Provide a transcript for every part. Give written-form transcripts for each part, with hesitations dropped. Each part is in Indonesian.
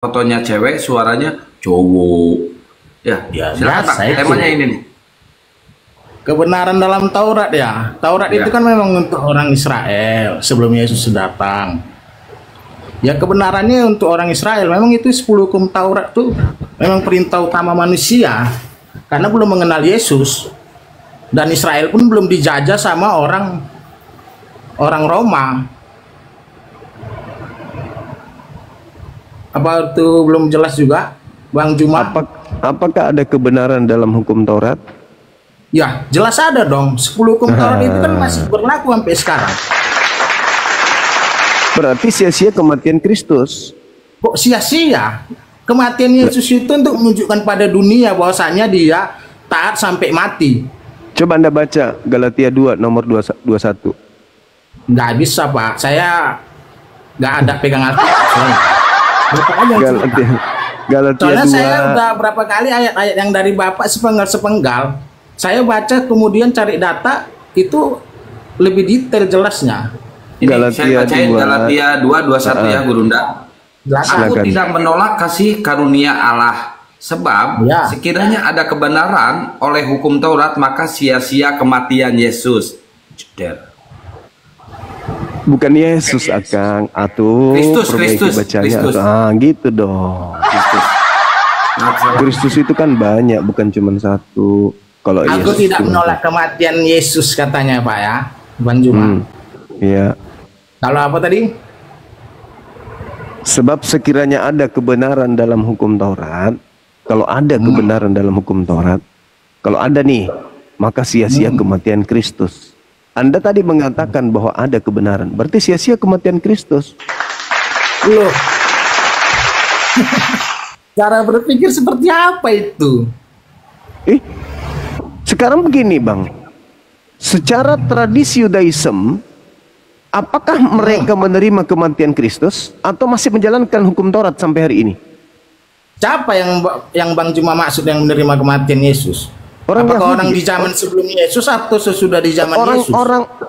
fotonya cewek, suaranya cowok. Ya, silakan Pak. Temanya ini nih. Kebenaran dalam Taurat ya. Taurat itu kan memang untuk orang Israel sebelum Yesus datang. Ya kebenarannya untuk orang Israel. Memang itu 10 hukum Taurat tuh memang perintah utama manusia karena belum mengenal Yesus. Dan Israel pun belum dijajah sama orang Roma. Apa itu belum jelas juga, Bang Juma? Apakah ada kebenaran dalam hukum Taurat? Ya, jelas ada dong. 10 hukum Taurat itu kan masih berlaku sampai sekarang. Berarti sia-sia kematian Kristus. Kok sia-sia? Kematian Yesus itu untuk menunjukkan pada dunia bahwasanya dia taat sampai mati. Coba Anda baca Galatia 2 nomor 21. Nggak bisa, Pak. Saya nggak ada pegang Alkitab. Galatia Soalnya 2. saya udah berapa kali ayat-ayat yang dari Bapak sepenggal-sepenggal. Saya baca kemudian cari data itu lebih detail jelasnya. Ini saya bacain Galatia 2:21 ya, Gurunda. Aku tidak menolak kasih karunia Allah, sebab sekiranya ada kebenaran oleh hukum Taurat, maka sia-sia kematian Yesus. Bukan Yesus, Akang. Atuh, Kristus. Ah, gitu dong. Kristus itu kan banyak, bukan cuma satu. Kalau aku tidak menolak kematian Yesus katanya, Pak ya, Bang Juma. Iya. Kalau apa tadi? Sebab sekiranya ada kebenaran dalam hukum Taurat, kalau ada kebenaran dalam hukum Taurat, kalau ada nih, maka sia-sia kematian Kristus. Anda tadi mengatakan bahwa ada kebenaran, berarti sia-sia kematian Kristus. Loh. Cara berpikir seperti apa itu? Sekarang begini, Bang. Secara tradisi Yudaism, apakah mereka menerima kematian Kristus atau masih menjalankan hukum Taurat sampai hari ini? Siapa yang Bang Juma maksud yang menerima kematian Yesus? Apakah orang di zaman sebelum Yesus atau sesudah di zaman Yesus?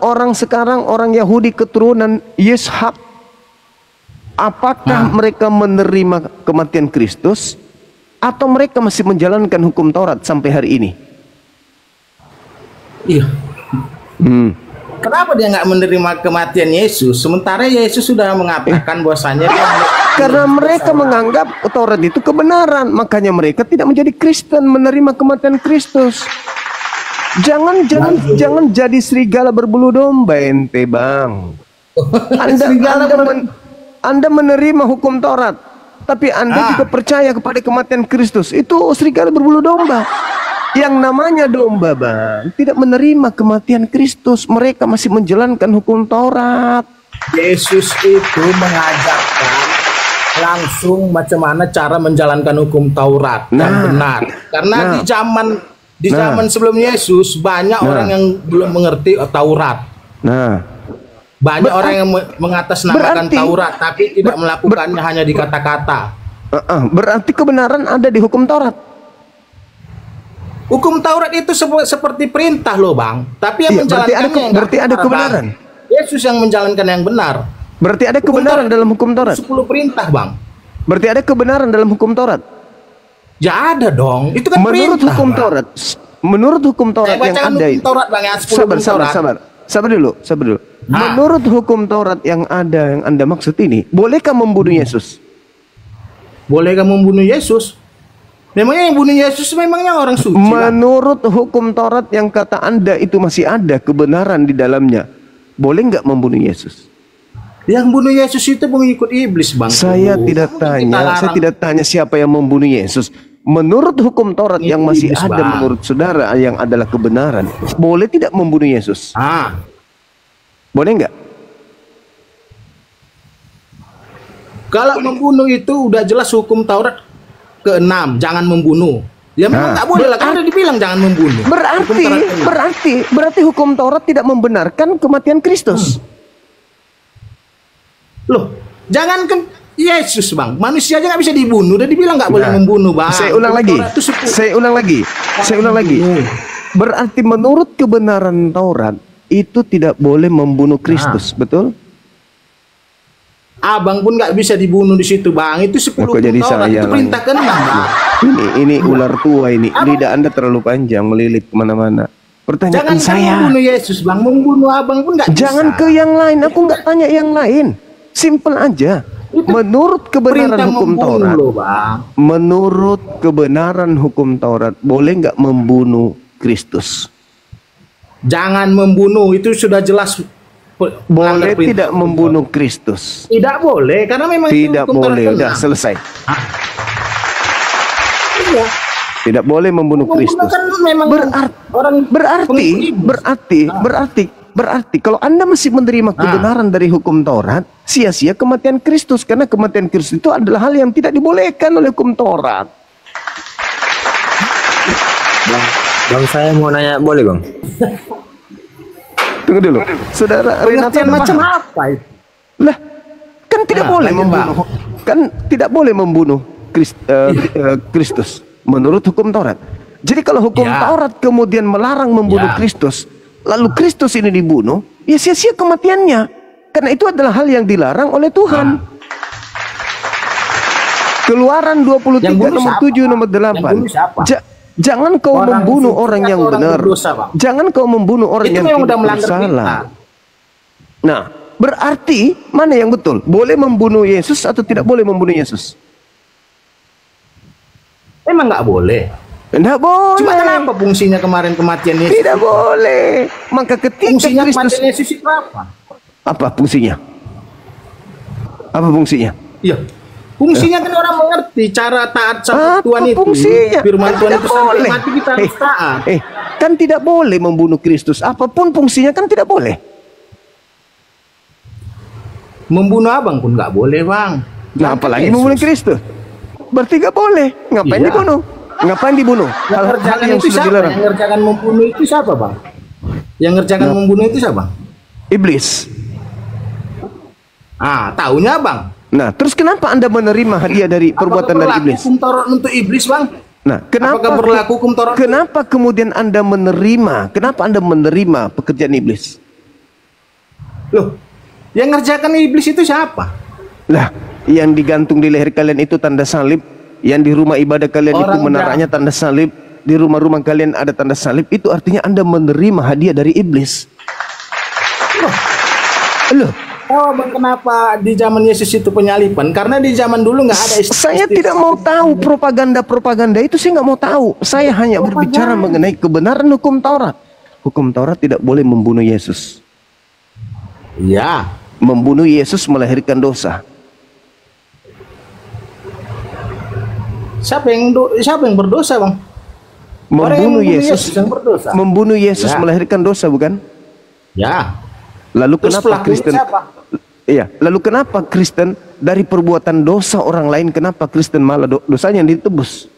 Orang sekarang, orang Yahudi keturunan Yishak, apakah mereka menerima kematian Kristus atau mereka masih menjalankan hukum Taurat sampai hari ini? Iya. Kenapa dia nggak menerima kematian Yesus? Sementara Yesus sudah mengatakan bahwasanya karena mereka menganggap Taurat itu kebenaran, makanya mereka tidak menjadi Kristen, menerima kematian Kristus. Jangan jadi serigala berbulu domba, ente, Bang. Anda menerima hukum Taurat, tapi Anda juga percaya kepada kematian Kristus. Itu serigala berbulu domba. Yang namanya domba, Bang, tidak menerima kematian Kristus. Mereka masih menjalankan hukum Taurat. Yesus itu mengajarkan langsung macam mana cara menjalankan hukum Taurat yang benar. Karena di zaman sebelum Yesus banyak orang yang belum mengerti Taurat. Banyak orang yang mengatasnamakan Taurat tapi tidak melakukannya, hanya di kata-kata. Berarti kebenaran ada di hukum Taurat. Hukum Taurat itu seperti perintah loh, Bang. Tapi yang menjalankannya berarti ada kebenaran. Yesus yang menjalankan yang benar. Berarti ada kebenaran dalam hukum Taurat. 10 perintah, Bang. Berarti ada kebenaran dalam hukum Taurat. Ya ada dong. Itu kan menurut perintah, hukum Taurat. Menurut hukum Taurat yang ada itu. Taurat, Bang, ya, 10 Sabar dulu. Menurut hukum Taurat yang ada, yang Anda maksud ini, bolehkah membunuh Yesus? Bolehkah membunuh Yesus? Memangnya yang bunuh Yesus memangnya orang suci? Menurut hukum Taurat yang kata Anda itu masih ada kebenaran di dalamnya, boleh nggak membunuh Yesus? Yang bunuh Yesus itu pengikut iblis, Bang. Saya tidak tanya siapa yang membunuh Yesus. Menurut hukum Taurat yang masih ada, Bang, menurut saudara yang adalah kebenaran, boleh tidak membunuh Yesus? Boleh nggak? Kalau membunuh itu udah jelas hukum Taurat ke-6, jangan membunuh. Ya memang nggak boleh lah, kan udah dibilang jangan membunuh. Berarti hukum Taurat tidak membenarkan kematian Kristus. Loh, jangankan Yesus, Bang, manusia aja nggak bisa dibunuh, udah dibilang nggak boleh membunuh, Bang. Saya ulang lagi. Berarti menurut kebenaran Taurat itu tidak boleh membunuh Kristus, betul? abang pun nggak bisa dibunuh di situ, Bang. Itu 10 Kok jadi Taurat, saya itu perintah ke-6, Bang. Ini ular tua ini. Lidah Anda terlalu panjang melilit kemana-mana. Pertanyaan Jangan saya. membunuh Yesus, Bang. Membunuh abang pun nggak bisa. Jangan ke yang lain. Aku nggak tanya yang lain. Simple aja. Menurut kebenaran hukum Taurat, menurut kebenaran hukum Taurat, boleh nggak membunuh Kristus? Jangan membunuh, itu sudah jelas. Boleh tidak membunuh Kristus? Tidak boleh, karena memang tidak boleh. Udah selesai. Iya. Tidak boleh membunuh Kristus. Kan Berarti kalau Anda masih menerima kebenaran dari hukum Taurat, sia-sia kematian Kristus, karena kematian Kristus itu adalah hal yang tidak dibolehkan oleh hukum Taurat. Bang, saya mau nanya, boleh Bang? Tunggu dulu, Saudara Renata macam apa itu? Lah, kan tidak boleh membunuh, kan tidak boleh membunuh Kristus menurut hukum Taurat. Jadi kalau hukum Taurat kemudian melarang membunuh Kristus, lalu Kristus ini dibunuh, ya sia-sia kematiannya. Karena itu adalah hal yang dilarang oleh Tuhan. Keluaran 23 nomor 7 nomor 8. Jangan kau membunuh orang yang benar. Jangan kau membunuh orang yang tidak bersalah. Nah, berarti mana yang betul? Boleh membunuh Yesus atau tidak boleh membunuh Yesus? Emang nggak boleh. Tidak boleh. Cuma kenapa fungsinya kemarin kematian Yesus? Tidak boleh. Maka ketika fungsinya Kristus, kematian Yesus itu apa? Apa fungsinya? Apa fungsinya? Iya. Fungsinya kan orang mengerti cara taat sama Tuhan itu. Fungsinya? Firman Tuhan itu sampai boleh. mati kita harus taat. Kan tidak boleh membunuh Kristus. Apapun fungsinya kan tidak boleh. Membunuh abang pun nggak boleh, Bang. Nah, apalagi membunuh Kristus. Berarti nggak boleh. Ngapain dibunuh? Ngapain dibunuh? Hal yang sudah dilarang. Yang ngerjakan membunuh itu siapa, Bang? Yang ngerjakan membunuh itu siapa? Iblis. Taunya, Bang. Nah, terus kenapa Anda menerima hadiah dari perbuatan dari iblis? Hukum Taurat untuk iblis, Bang? Nah, kenapa berlaku hukum Taurat? Kenapa kemudian Anda menerima? Kenapa Anda menerima pekerjaan iblis? Loh, yang ngerjakan iblis itu siapa? Lah, yang digantung di leher kalian itu tanda salib, yang di rumah ibadah kalian itu menaranya tanda salib, di rumah-rumah kalian ada tanda salib, itu artinya Anda menerima hadiah dari iblis. Loh. Bang, kenapa di zaman Yesus itu penyaliban? Karena di zaman dulu nggak ada Saya tidak mau tahu propaganda itu, saya nggak mau tahu. Saya hanya berbicara mengenai kebenaran hukum Taurat. Hukum Taurat tidak boleh membunuh Yesus. Iya. Membunuh Yesus melahirkan dosa. Siapa yang berdosa, Bang? Membunuh Yesus yang berdosa. Membunuh Yesus melahirkan dosa, bukan? Ya. Lalu kenapa Kristen? Iya, lalu kenapa Kristen dari perbuatan dosa orang lain, kenapa Kristen malah dosanya yang ditebus?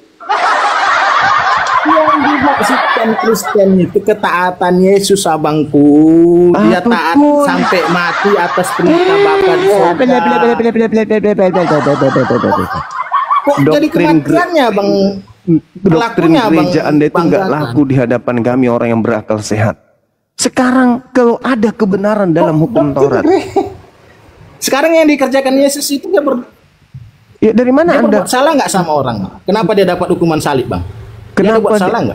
Yang dimaksudkan Kristen itu ketaatan Yesus, abangku. Dia taat sampai mati atas perintah Bapa di surga. Kok jadi kematiannya, Bang? Doktrin gereja Anda itu nggak laku di hadapan kami orang yang berakal sehat. Sekarang kalau ada kebenaran dalam hukum Taurat, sekarang yang dikerjakan Yesus itu ya dari mana Anda? Salah nggak sama orang? Kenapa dia dapat hukuman salib, Bang?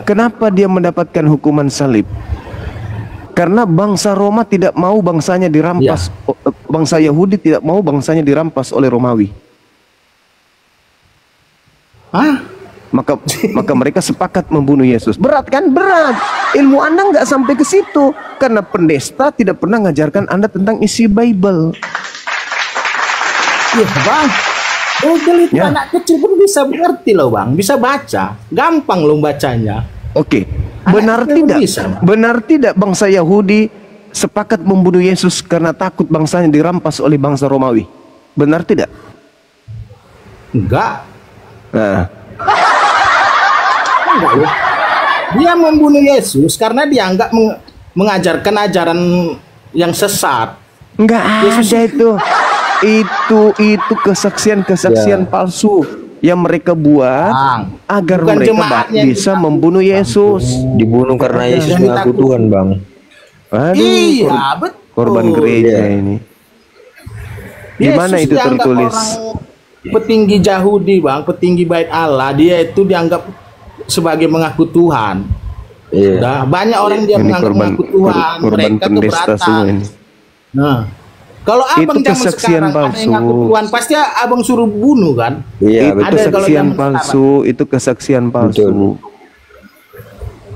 Kenapa dia mendapatkan hukuman salib? Karena bangsa Roma tidak mau bangsanya dirampas, bangsa Yahudi tidak mau bangsanya dirampas oleh Romawi. Maka mereka sepakat membunuh Yesus. Berat kan? Berat. Ilmu Anda nggak sampai ke situ karena pendeta tidak pernah ngajarkan Anda tentang isi Bible. Iya, Bang. Itu anak kecil pun bisa mengerti loh, Bang. Bisa baca. Gampang loh bacanya. Oke. Benar tidak bangsa Yahudi sepakat membunuh Yesus karena takut bangsanya dirampas oleh bangsa Romawi? Benar tidak? Enggak. Nah. Enggak loh. Dia membunuh Yesus karena dianggap mengajarkan ajaran yang sesat. Enggak ada itu kesaksian palsu yang mereka buat agar mereka bisa membunuh Yesus. Dibunuh karena Yesus mengaku Tuhan, Bang. Aduh, iya, betul. Korban gereja ini. Di mana itu tertulis? Petinggi Yahudi, Bang, petinggi bait Allah, dia itu dianggap sebagai mengaku Tuhan. Iya. Nah, banyak orang dia mengaku Tuhan, mereka keberatan. Nah, kalau abang itu zaman sekarang palsu. ada yang ngaku Tuhan, pasti abang suruh bunuh kan? Iya, itu kesaksian palsu, itu kesaksian palsu. Betul.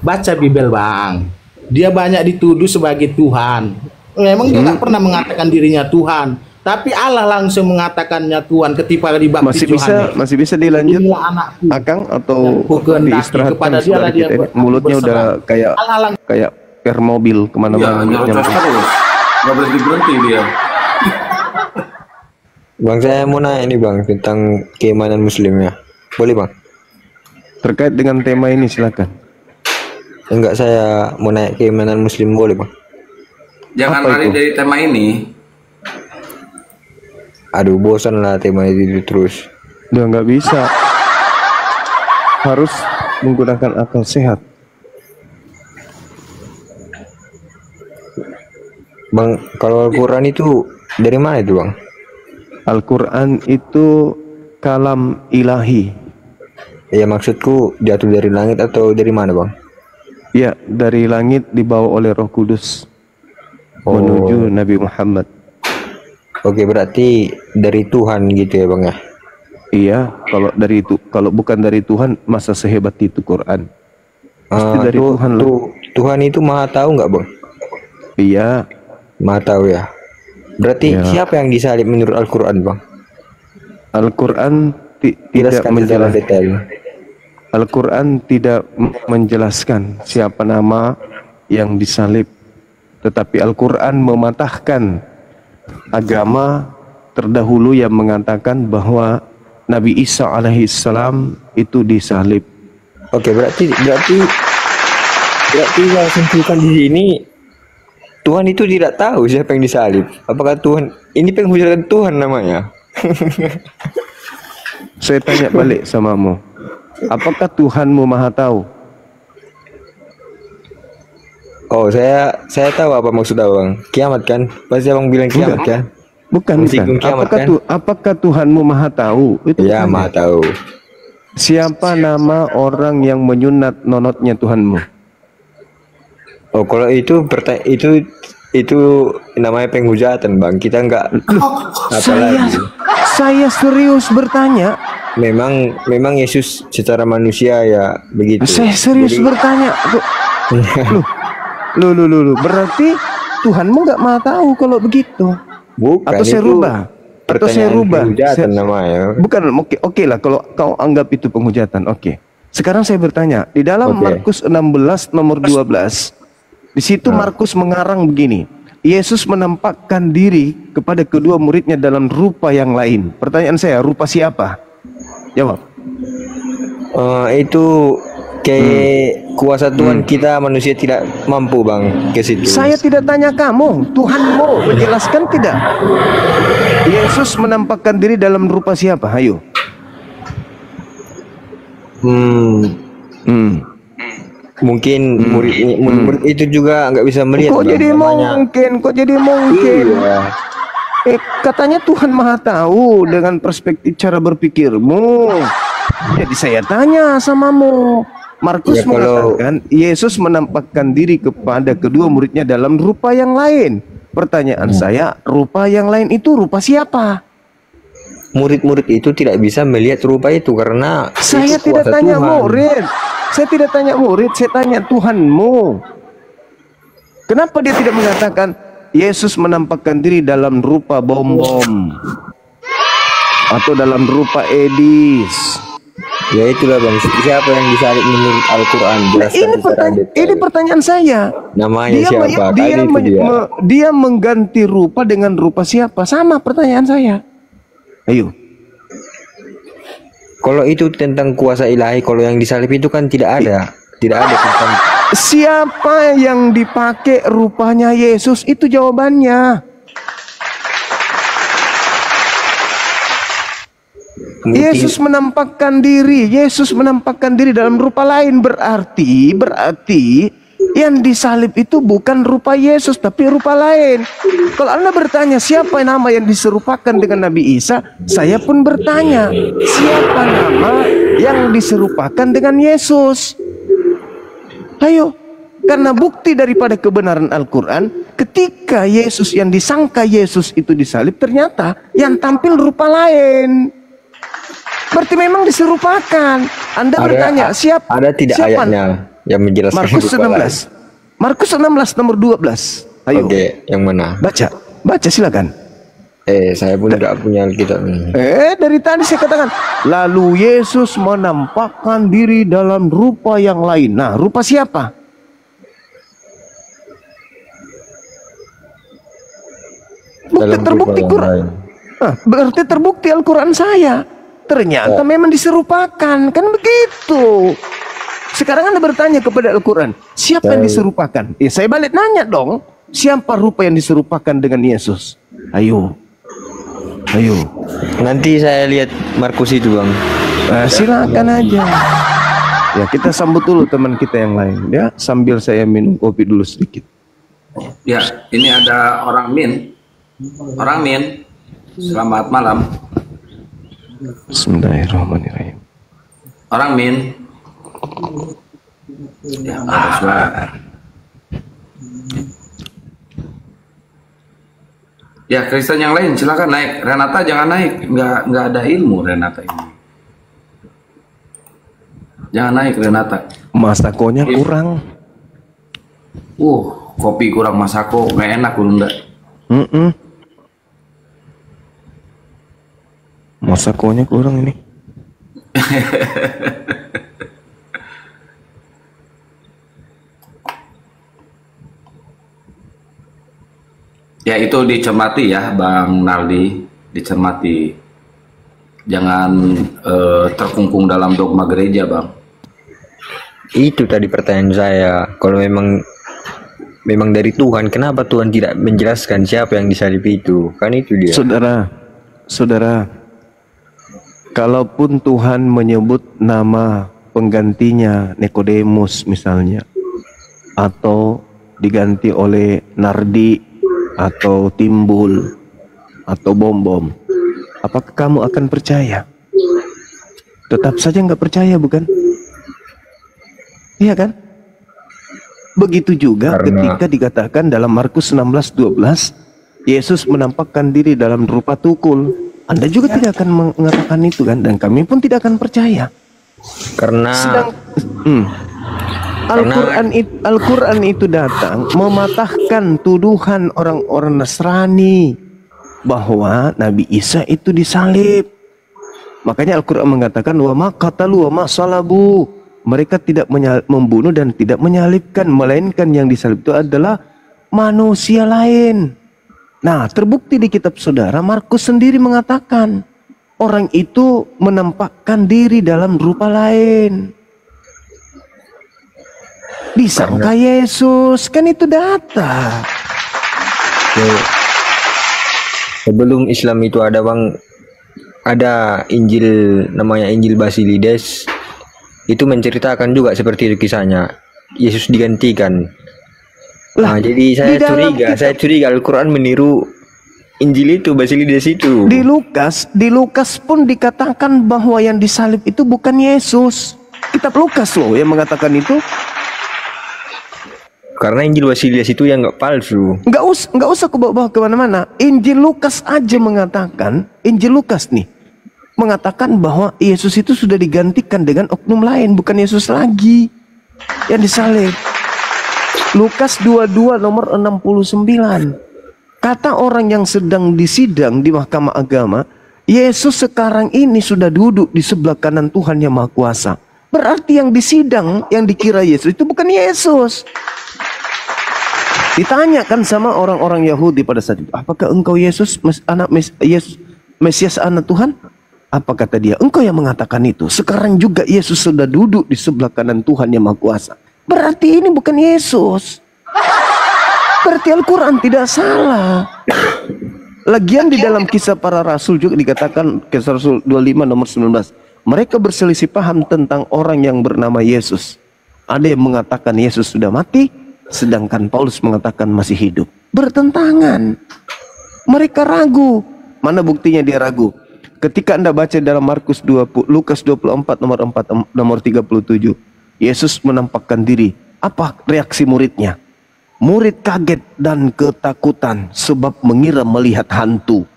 Baca Bibel, Bang. Dia banyak dituduh sebagai Tuhan. Memang dia nggak pernah mengatakan dirinya Tuhan. Tapi Allah langsung mengatakannya Tuhan ketika dibaptis Yohanes. Masih bisa dilanjut, Akang, atau diistirahatkan saudara kita ini? Mulutnya udah kayak mobil kemana-mana. Nyerocos terus, nggak berhenti dia. Bang, saya mau nanya ini Bang tentang keimanan Muslim ya. Boleh Bang? Terkait dengan tema ini silakan. Enggak, saya mau nanya keimanan Muslim, boleh Bang? Jangan lari dari tema ini. Aduh, bosan lah tema itu terus. Udah nggak bisa. Harus menggunakan akal sehat. Bang, kalau Al-Quran itu dari mana itu Bang? Al-Quran itu kalam ilahi. Ya, maksudku jatuh dari langit atau dari mana Bang? Ya, dari langit dibawa oleh Roh Kudus menuju Nabi Muhammad. Oke, berarti dari Tuhan gitu ya Bang ya? Iya, kalau bukan dari Tuhan, masa sehebat itu Quran? Pasti dari Tuhan loh. Tuhan itu maha tahu nggak Bang? Iya, maha tahu ya. Berarti siapa yang disalib menurut Al-Quran Bang? Al-Quran tidak menjelaskan. Al-Quran tidak menjelaskan siapa nama yang disalib, tetapi Al-Quran mematahkan agama terdahulu yang mengatakan bahwa Nabi Isa alaihissalam itu disalib. Oke, berarti yang simpulkan di sini Tuhan itu tidak tahu siapa yang disalib. Apakah Tuhan ini penghujatan Tuhan namanya? Saya tanya balik samamu, apakah Tuhanmu maha tahu? Oh, saya tahu apa maksud abang. Kiamat kan? Pasti abang bilang kiamat kan? Bukan. Apakah Tuhanmu maha tahu? Itu ya, maha tahu. Siapa nama orang yang menyunat nonotnya Tuhanmu? Oh, kalau itu namanya penghujatan Bang. Kita enggak. Saya serius bertanya. Memang Yesus secara manusia ya begitu. Saya serius bertanya. Loh, berarti Tuhanmu nggak mau tahu kalau begitu? Bukan, atau saya rubah? Atau saya rubah? Namanya. Bukan, oke lah kalau kau anggap itu penghujatan. Oke. Sekarang saya bertanya, di dalam Markus 16 nomor 12, di situ Markus mengarang begini. Yesus menampakkan diri kepada kedua muridnya dalam rupa yang lain. Pertanyaan saya, rupa siapa? Jawab. Itu kayak kuasa Tuhan kita manusia tidak mampu Bang ke situ. Saya tidak tanya kamu, Tuhanmu menjelaskan tidak? Yesus menampakkan diri dalam rupa siapa? Ayo. Mungkin murid itu juga nggak bisa melihat. Kok jadi mungkin? Iya. Katanya Tuhan maha tahu dengan perspektif cara berpikirmu. Jadi saya tanya samamu. Markus mengatakan Yesus menampakkan diri kepada kedua muridnya dalam rupa yang lain. Pertanyaan saya, rupa yang lain itu rupa siapa? Murid-murid itu tidak bisa melihat rupa itu karena saya tidak tanya murid. Saya tidak tanya murid, saya tanya Tuhanmu. Kenapa dia tidak mengatakan Yesus menampakkan diri dalam rupa bom-bom atau dalam rupa Edis? Ya itulah Bang, siapa yang disalib menurut Al-Quran? Ini pertanyaan saya. Namanya siapa? Dia mengganti rupa dengan rupa siapa? Sama pertanyaan saya. Ayo. Kalau itu tentang kuasa ilahi, kalau yang disalib itu kan tidak ada tentang. Siapa yang dipakai rupanya Yesus? Itu jawabannya. Yesus menampakkan diri dalam rupa lain, berarti Yang disalib itu bukan rupa Yesus, tapi rupa lain. Kalau Anda bertanya siapa nama yang diserupakan dengan Nabi Isa, saya pun bertanya siapa nama yang diserupakan dengan Yesus. Ayo, karena bukti daripada kebenaran Al-Quran, ketika Yesus yang disangka Yesus itu disalib, ternyata yang tampil rupa lain. Berarti memang diserupakan. Anda bertanya siapa? Ada tidak siapa? Ayatnya yang menjelaskan? Markus 16. Markus 16 nomor 12. Ayo. Oke, yang mana? Baca silakan. Saya pun tidak punya Alkitab. Dari tadi saya katakan, lalu Yesus menampakkan diri dalam rupa yang lain. Nah, rupa siapa? Terbukti Quran. Berarti terbukti Al-Quran saya. Ternyata memang diserupakan. Kan begitu. Sekarang Anda bertanya kepada Al-Quran, siapa yang diserupakan? Saya balik nanya dong, siapa rupa yang diserupakan dengan Yesus? Ayo. Nanti saya lihat Markus itu, Bang. Silakan aja. Ya, kita sambut dulu teman kita yang lain ya, sambil saya minum kopi dulu sedikit. Ya, ini ada orang Min. Selamat malam. Bismillahirrahmanirrahim. Orang Min. Ya, ada suara. Ya, Kristen yang lain silakan naik. Renata jangan naik, nggak ada ilmu Renata ini. Jangan naik Renata. Masakonya kurang. Kopi kurang masako, nggak enak Gurunda. Masakonya kurang ini. Ya itu dicermati ya Bang Naldi, dicermati. Jangan terkungkung dalam dogma gereja, Bang. Itu tadi pertanyaan saya. Kalau memang dari Tuhan, kenapa Tuhan tidak menjelaskan siapa yang disalib itu? Kan itu dia. Saudara, kalaupun Tuhan menyebut nama penggantinya Nikodemus misalnya, atau diganti oleh Nardi, atau Timbul, atau Bom-Bom, apakah kamu akan percaya? Tetap saja nggak percaya, bukan? Iya kan? Begitu juga ketika dikatakan dalam Markus 16:12, Yesus menampakkan diri dalam rupa tukul. Anda juga tidak akan mengatakan itu kan? Dan kami pun tidak akan percaya. Karena Al-Quran itu datang mematahkan tuduhan orang-orang Nasrani bahwa Nabi Isa itu disalib. Makanya Al-Quran mengatakan wa ma qatalu wa ma salabu. Mereka tidak membunuh dan tidak menyalibkan, melainkan yang disalib itu adalah manusia lain. Nah, terbukti di kitab saudara, Markus sendiri mengatakan orang itu menampakkan diri dalam rupa lain. Disangka Yesus, kan itu data. Sebelum Islam itu ada, Bang, ada Injil namanya Injil Basilides. Itu menceritakan juga seperti itu kisahnya. Yesus digantikan. Nah, jadi saya curiga Al-Quran meniru Injil itu, Basilides itu. Di Lukas pun dikatakan bahwa yang disalib itu bukan Yesus. Kitab Lukas loh yang mengatakan itu. Karena Injil Basilides itu yang nggak palsu. Nggak usah aku bawa kemana-mana. Injil Lukas aja mengatakan, Injil Lukas nih mengatakan bahwa Yesus itu sudah digantikan dengan oknum lain, bukan Yesus lagi yang disalib. Lukas 22 nomor 69. Kata orang yang sedang disidang di mahkamah agama, Yesus sekarang ini sudah duduk di sebelah kanan Tuhan yang Maha Kuasa. Berarti yang disidang, yang dikira Yesus itu bukan Yesus. Ditanyakan sama orang-orang Yahudi pada saat itu, apakah engkau Yesus, Mesias anak Tuhan? Apa kata dia? Engkau yang mengatakan itu. Sekarang juga Yesus sudah duduk di sebelah kanan Tuhan yang Maha Kuasa. Berarti ini bukan Yesus. Berarti Al-Quran tidak salah. Lagian di dalam kisah para rasul juga dikatakan, kisah Rasul 25 nomor 19. Mereka berselisih paham tentang orang yang bernama Yesus. Ada yang mengatakan Yesus sudah mati. sedangkan Paulus mengatakan masih hidup. Bertentangan. Mereka ragu. Mana buktinya dia ragu? Ketika Anda baca dalam Lukas 24 nomor 37, Yesus menampakkan diri. Apa reaksi muridnya? Murid kaget dan ketakutan sebab mengira melihat hantu.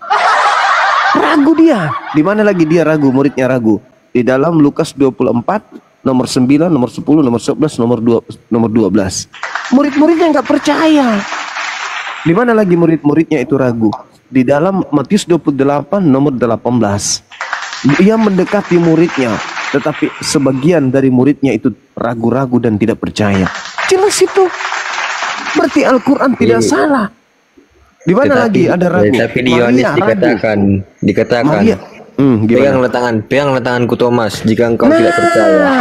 Ragu dia. Di mana lagi dia ragu? Muridnya ragu. Di dalam Lukas 24 nomor 9, nomor 10, nomor 11, nomor 12. Murid-muridnya nggak percaya. Di mana lagi murid-muridnya itu ragu? Di dalam Matius 28 nomor 18. Dia mendekati muridnya, tetapi sebagian dari muridnya itu ragu-ragu dan tidak percaya. Jelas itu. Berarti Al-Quran tidak salah. Di mana lagi ada ragu? Tapi di Yohanes dikatakan Maria. Peganglah tanganku Thomas, jika engkau tidak percaya.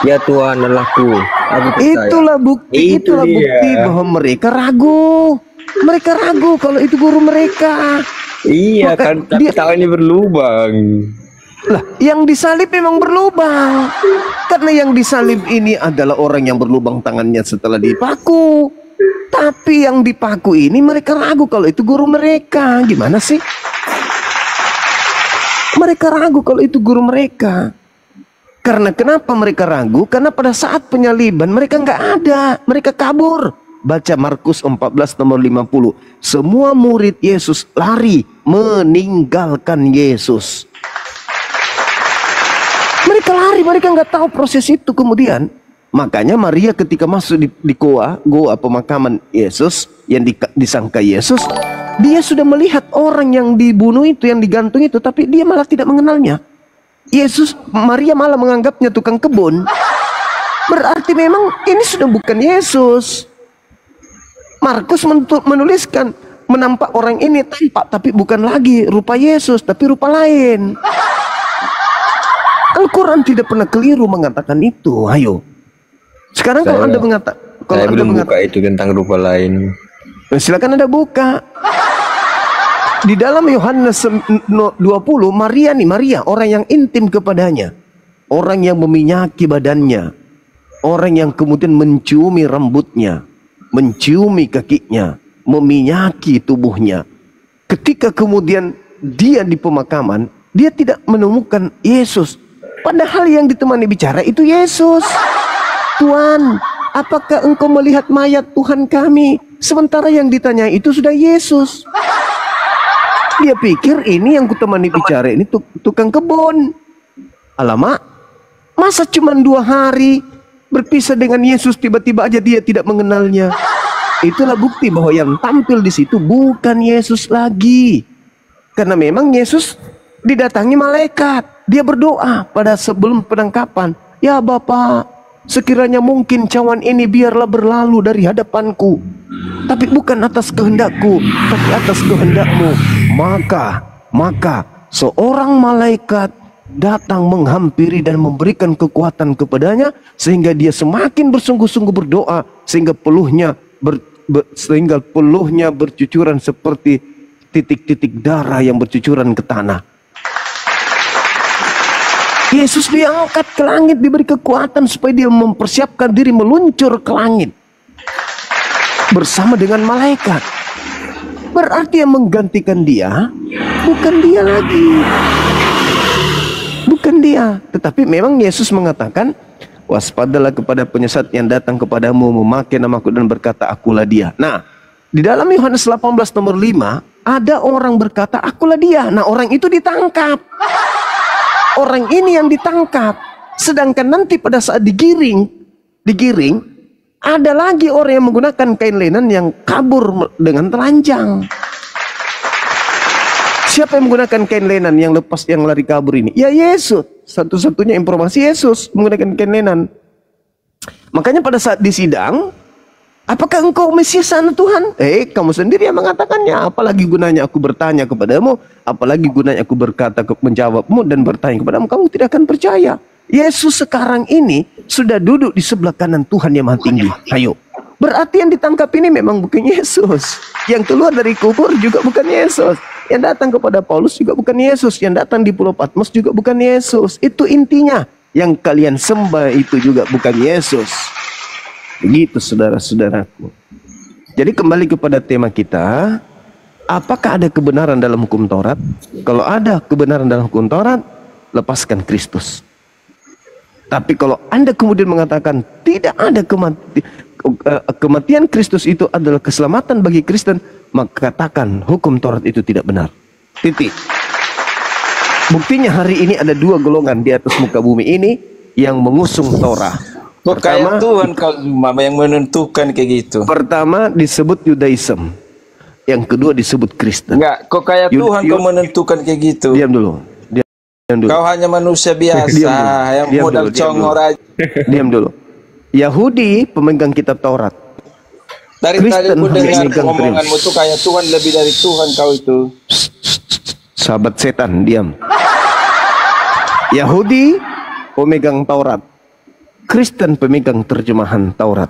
Ya Tuhan Allahku, aku percaya. Itulah bukti bahwa mereka ragu. Mereka ragu kalau itu guru mereka. Iya. Maka kan, tapi tangannya berlubang. Lah, yang disalib memang berlubang. Karena yang disalib ini adalah orang yang berlubang tangannya setelah dipaku. Tapi yang dipaku ini mereka ragu kalau itu guru mereka. Gimana sih? Mereka ragu kalau itu guru mereka. Karena kenapa mereka ragu? Karena pada saat penyaliban mereka nggak ada. Mereka kabur. Baca Markus 14 nomor 50. Semua murid Yesus lari meninggalkan Yesus. Mereka lari, mereka nggak tahu proses itu kemudian. Makanya Maria ketika masuk di goa pemakaman Yesus yang disangka Yesus, dia sudah melihat orang yang dibunuh itu, yang digantung itu, tapi dia malah tidak mengenalnya. Maria malah menganggapnya tukang kebun. Berarti memang ini sudah bukan Yesus. Markus menuliskan menampak orang ini tampak tapi bukan lagi rupa Yesus, tapi rupa lain. Al-Quran tidak pernah keliru mengatakan itu. Ayo. Sekarang kalau Anda mengatakan, saya belum buka itu tentang rupa lain. Silakan Anda buka. Di dalam Yohanes 20, Maria, orang yang intim kepadanya, orang yang meminyaki badannya, orang yang kemudian menciumi rambutnya, menciumi kakinya, meminyaki tubuhnya. Ketika kemudian dia di pemakaman, dia tidak menemukan Yesus. Padahal yang ditemani bicara itu Yesus. Tuhan, apakah engkau melihat mayat Tuhan kami? Sementara yang ditanya itu sudah Yesus. Dia pikir ini yang kutemani bicara ini tukang kebun. Alamak, masa cuma 2 hari berpisah dengan Yesus, tiba-tiba aja dia tidak mengenalnya. Itulah bukti bahwa yang tampil di situ bukan Yesus lagi. Karena memang Yesus didatangi malaikat. Dia berdoa pada sebelum penangkapan. Ya Bapa, sekiranya mungkin cawan ini biarlah berlalu dari hadapanku, tapi bukan atas kehendakku, tapi atas kehendakmu. Maka seorang malaikat datang menghampiri dan memberikan kekuatan kepadanya, sehingga dia semakin bersungguh-sungguh berdoa, sehingga peluhnya bercucuran seperti titik-titik darah yang bercucuran ke tanah. Yesus diangkat ke langit, diberi kekuatan supaya dia mempersiapkan diri meluncur ke langit bersama dengan malaikat. Berarti yang menggantikan dia bukan dia lagi, bukan dia. Tetapi memang Yesus mengatakan, waspadalah kepada penyesat yang datang kepadamu memakai namaku dan berkata akulah dia. Nah, di dalam Yohanes 18 nomor 5 ada orang berkata akulah dia. Nah, orang itu ditangkap. Orang ini yang ditangkap. Sedangkan nanti pada saat digiring, ada lagi orang yang menggunakan kain lenan yang kabur dengan telanjang. Siapa yang menggunakan kain lenan yang lepas, yang lari kabur ini? Ya Yesus. Satu-satunya informasi Yesus menggunakan kain lenan. Makanya pada saat di sidang, apakah engkau Mesias anak Tuhan? Kamu sendiri yang mengatakannya. Apalagi gunanya aku bertanya kepadamu? Apalagi gunanya aku berkata menjawabmu dan bertanya kepadamu? Kamu tidak akan percaya. Yesus sekarang ini sudah duduk di sebelah kanan Tuhan yang Maha Tinggi. Ayo. Berarti yang ditangkap ini memang bukan Yesus. Yang keluar dari kubur juga bukan Yesus. Yang datang kepada Paulus juga bukan Yesus. Yang datang di Pulau Patmos juga bukan Yesus. Itu intinya. Yang kalian sembah itu juga bukan Yesus. Begitu saudara-saudaraku. Jadi kembali kepada tema kita, apakah ada kebenaran dalam hukum Taurat? Kalau ada kebenaran dalam hukum Taurat, lepaskan Kristus. Tapi kalau Anda kemudian mengatakan tidak ada kematian Kristus itu adalah keselamatan bagi Kristen, maka katakan hukum Taurat itu tidak benar. Titik. Buktinya hari ini ada dua golongan di atas muka bumi ini yang mengusung Torah. Kok kayak Tuhan kalau yang menentukan kayak gitu. Pertama disebut Yudaism, yang kedua disebut Kristen. Enggak, kok kayak Tuhan kau menentukan kayak gitu. Diam dulu. Kau hanya manusia biasa yang modal congor aja. Diam dulu. Yahudi pemegang kitab Taurat. Dari tadi aku dengar omonganmu tuh kayak Tuhan lebih dari Tuhan kau itu. Sahabat setan, diam. Yahudi pemegang Taurat. Kristen pemegang terjemahan Taurat.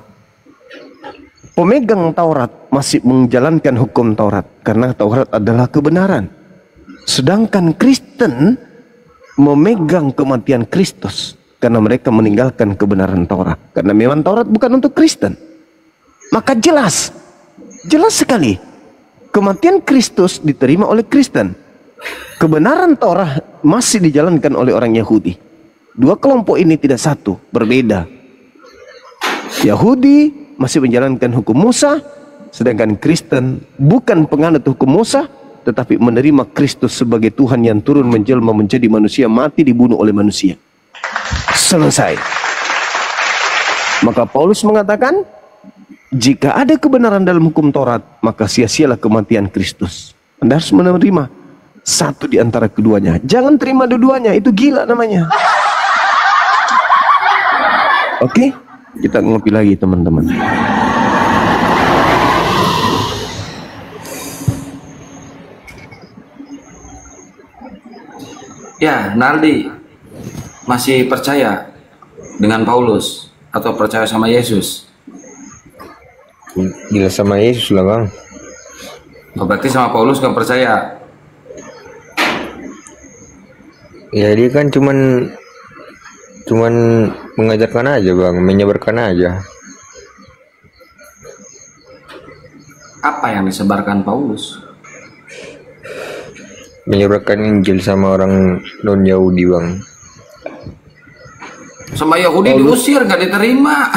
Pemegang Taurat masih menjalankan hukum Taurat karena Taurat adalah kebenaran. Sedangkan Kristen memegang kematian Kristus karena mereka meninggalkan kebenaran Taurat. Karena memang Taurat bukan untuk Kristen. Maka jelas sekali kematian Kristus diterima oleh Kristen. Kebenaran Taurat masih dijalankan oleh orang Yahudi. Dua kelompok ini tidak satu, berbeda. Yahudi masih menjalankan hukum Musa, sedangkan Kristen bukan penganut hukum Musa, tetapi menerima Kristus sebagai Tuhan yang turun menjelma menjadi manusia, mati dibunuh oleh manusia. Selesai. Maka Paulus mengatakan, jika ada kebenaran dalam hukum Taurat, maka sia-sialah kematian Kristus. Anda harus menerima satu di antara keduanya. Jangan terima dua-duanya, itu gila namanya. Oke, kita ngopi lagi teman-teman. Ya, Naldi masih percaya dengan Paulus atau percaya sama Yesus? Gila sama Yesus lah bang. Berarti sama Paulus gak percaya? Ya dia kan cuman mengajarkan aja bang, menyebarkan aja. Apa yang disebarkan Paulus? Menyebarkan Injil sama orang non Yahudi bang. Sama Yahudi diusir, gak diterima.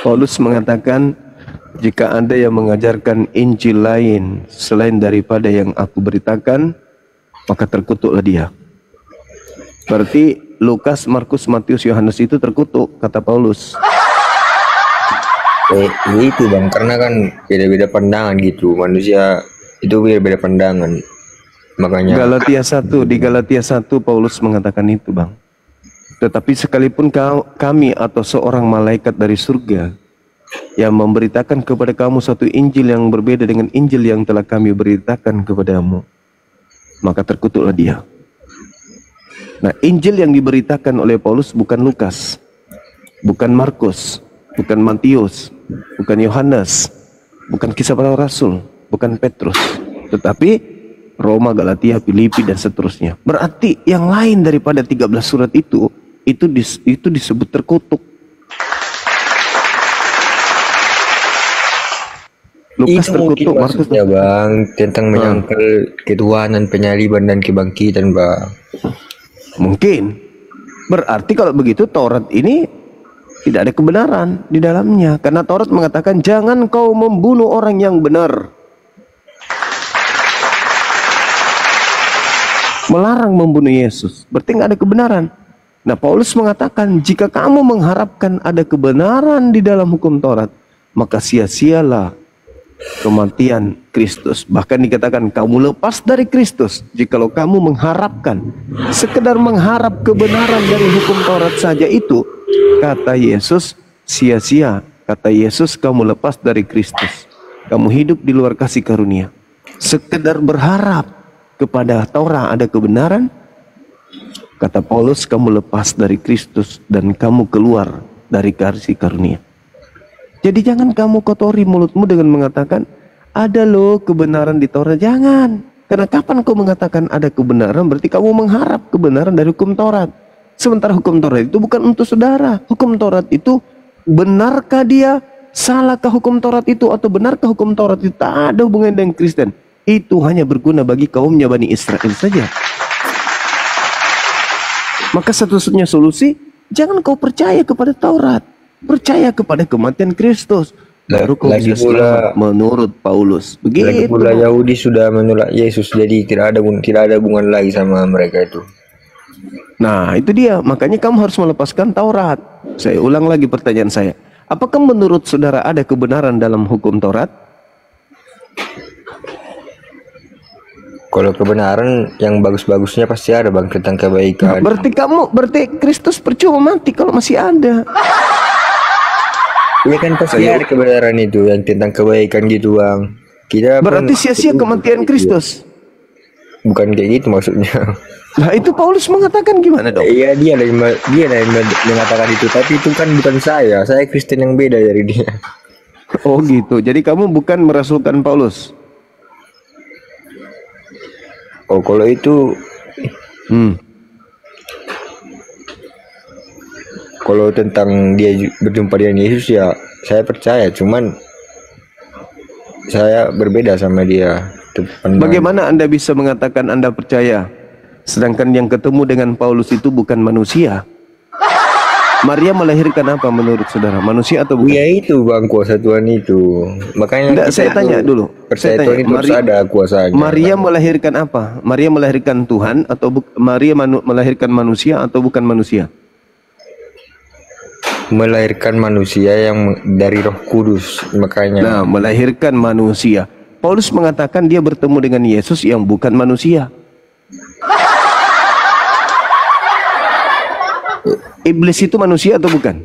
Paulus mengatakan, jika Anda yang mengajarkan Injil lain selain daripada yang aku beritakan, maka terkutuklah dia. Berarti Lukas, Markus, Matius, Yohanes itu terkutuk, kata Paulus. Itu bang, karena kan beda-beda pandangan gitu. Manusia itu beda-beda pandangan. Makanya di Galatia 1 Paulus mengatakan itu bang. Tetapi sekalipun kami atau seorang malaikat dari surga yang memberitakan kepada kamu satu Injil yang berbeda dengan Injil yang telah kami beritakan kepadamu, maka terkutuklah dia. Nah, Injil yang diberitakan oleh Paulus bukan Lukas, bukan Markus, bukan Matius, bukan Yohanes, bukan Kisah Para Rasul, bukan Petrus, tetapi Roma, Galatia, Filipi dan seterusnya. Berarti yang lain daripada 13 surat itu disebut terkutuk. Lukas itu terkutuk, Markus ya bang, tentang menyangkal ketuhanan, penyaliban dan kebangkitan bang. Mungkin. Berarti kalau begitu Taurat ini tidak ada kebenaran di dalamnya. Karena Taurat mengatakan jangan kau membunuh orang yang benar. Melarang membunuh Yesus. Berarti nggak ada kebenaran. Nah, Paulus mengatakan jika kamu mengharapkan ada kebenaran di dalam hukum Taurat, maka sia-sialah kematian Kristus. Bahkan dikatakan kamu lepas dari Kristus jikalau kamu mengharapkan, sekedar mengharap kebenaran dari hukum Taurat saja itu, kata Yesus, sia-sia. Kata Yesus, kamu lepas dari Kristus, kamu hidup di luar kasih karunia. Sekedar berharap kepada Taurat ada kebenaran, kata Paulus, kamu lepas dari Kristus dan kamu keluar dari kasih karunia. Jadi jangan kamu kotori mulutmu dengan mengatakan ada loh kebenaran di Taurat. Jangan. Karena kapan kau mengatakan ada kebenaran, berarti kamu mengharap kebenaran dari hukum Taurat. Sementara hukum Taurat itu bukan untuk saudara. Hukum Taurat itu, benarkah dia, salahkah hukum Taurat itu, atau benarkah hukum Taurat itu, tak ada hubungan dengan Kristen. Itu hanya berguna bagi kaumnya Bani Israel saja. Maka satu-satunya solusi, jangan kau percaya kepada Taurat, percaya kepada kematian Kristus. Baru kau bisa selamat menurut Paulus. Begitu. Lagi pula Yahudi sudah menolak Yesus, jadi tidak ada hubungan lagi sama mereka itu. Nah, itu dia. Makanya kamu harus melepaskan Taurat. Saya ulang lagi pertanyaan saya. Apakah menurut saudara ada kebenaran dalam hukum Taurat? Kalau kebenaran yang bagus-bagusnya pasti ada bang, tentang kebaikan. Berarti Kristus percuma mati kalau masih ada. Iya kan pasti ada kebenaran itu yang tentang kebaikan gitu bang. Kita berarti sia-sia kematian Kristus. Bukan kayak gitu maksudnya. Nah itu Paulus mengatakan gimana dong? Iya dia yang mengatakan itu, tapi itu kan bukan saya Kristen yang beda dari dia. Oh gitu, jadi kamu bukan merasulkan Paulus? Oh kalau itu kalau tentang dia berjumpa dengan Yesus ya saya percaya, cuman saya berbeda sama dia. Bagaimana Anda bisa mengatakan Anda percaya, sedangkan yang ketemu dengan Paulus itu bukan manusia? Maria melahirkan apa menurut saudara? Manusia atau bukan? Ya itu bang, kuasa Tuhan itu. Makanya saya tanya dulu. Percaya Tuhan itu harus ada kuasanya. Maria melahirkan apa? Maria melahirkan Tuhan atau Maria melahirkan manusia atau bukan manusia? Melahirkan manusia yang dari Roh Kudus, makanya. Nah, melahirkan manusia. Paulus mengatakan dia bertemu dengan Yesus yang bukan manusia. Iblis itu manusia atau bukan?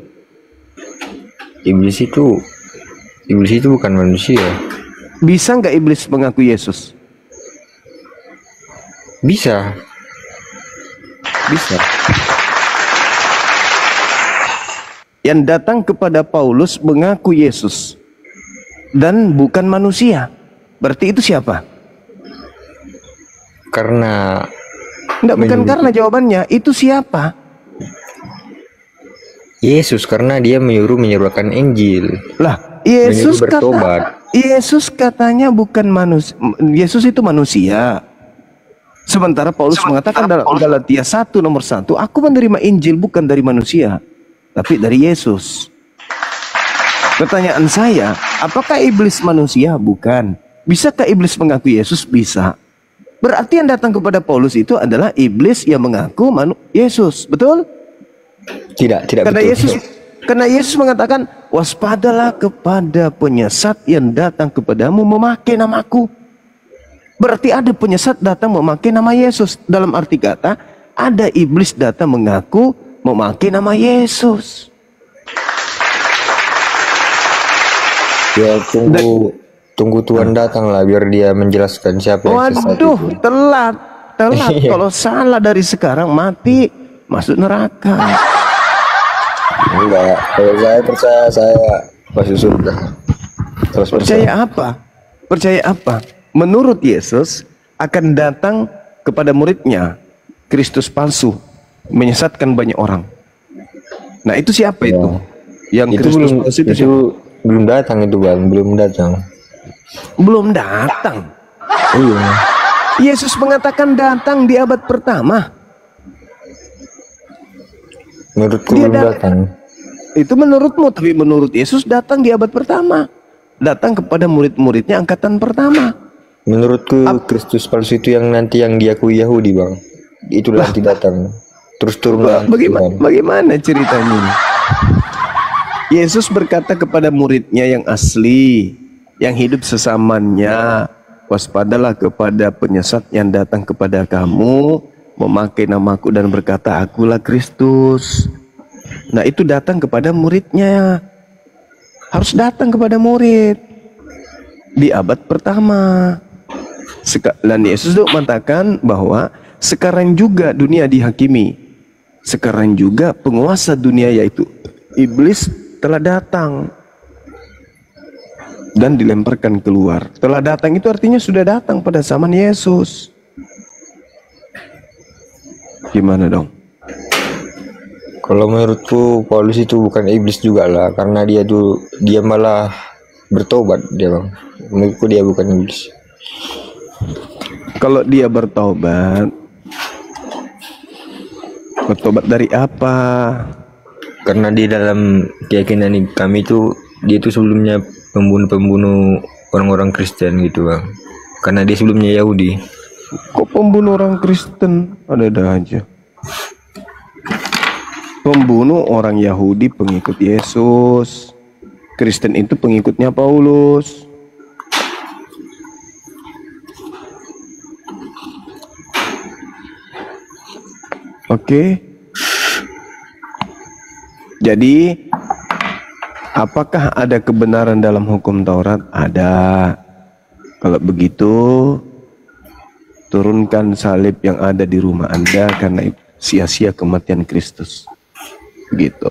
Iblis itu bukan manusia. Bisa nggak iblis mengaku Yesus? Bisa. Yang datang kepada Paulus mengaku Yesus dan bukan manusia. Berarti itu siapa? Karena bukan karena jawabannya. Itu siapa? Yesus, karena dia menyuruhkan Injil. Lah, Yesus bertobat. Yesus katanya bukan manusia. Yesus itu manusia. Sementara Paulus mengatakan dalam Galatia 1 nomor 1, aku menerima Injil bukan dari manusia, tapi dari Yesus. Pertanyaan saya, apakah iblis manusia? Bukan. Bisakah iblis mengaku Yesus? Bisa. Berarti yang datang kepada Paulus itu adalah iblis yang mengaku Yesus. Betul? Tidak Karena betul. Yesus mengatakan, waspadalah kepada penyesat yang datang kepadamu memakai namaku. Berarti ada penyesat datang memakai nama Yesus. Dalam arti kata, ada iblis datang mengaku memakai nama Yesus. Ya tunggu Tuhan datang lah biar dia menjelaskan siapa yang sesat itu. Telat. Kalau salah dari sekarang mati masuk neraka. Enggak, kalau saya percaya saya masuk surga. Percaya apa? Menurut Yesus akan datang kepada muridnya Kristus palsu, menyesatkan banyak orang. Nah itu siapa itu? Yang itu Kristus palsu itu belum datang itu bang, belum datang. Iya. Yesus mengatakan datang di abad pertama. Menurutku belum datang. Itu menurutmu, tapi menurut Yesus datang di abad pertama. Datang kepada murid-muridnya angkatan pertama. Menurutku Kristus palsu itu yang nanti yang diakui Yahudi bang. Itulah nanti datang. Terus turun. Bagaimana ceritanya? Yesus berkata kepada muridnya yang asli, yang hidup sesamanya, waspadalah kepada penyesat yang datang kepada kamu, memakai namaku dan berkata, akulah Kristus. Nah itu datang kepada muridnya. Harus datang kepada murid di abad pertama. Dan Yesus itu mengatakan bahwa sekarang juga dunia dihakimi. Sekarang juga penguasa dunia yaitu iblis telah datang dan dilemparkan keluar. Telah datang itu artinya sudah datang pada zaman Yesus. Gimana dong? Kalau menurutku Paulus itu bukan iblis juga lah, karena dia malah bertobat dia bang. Menurutku dia bukan iblis. Kalau dia bertobat dari apa? Karena di dalam keyakinan kami itu dia itu sebelumnya pembunuh orang-orang Kristen gitu bang. Karena dia sebelumnya Yahudi. Kok pembunuh orang Kristen? Ada aja. Pembunuh orang Yahudi pengikut Yesus. Kristen itu pengikutnya Paulus. Oke. Jadi apakah ada kebenaran dalam hukum Taurat? Ada. Kalau begitu, turunkan salib yang ada di rumah Anda karena sia-sia kematian Kristus. Begitu.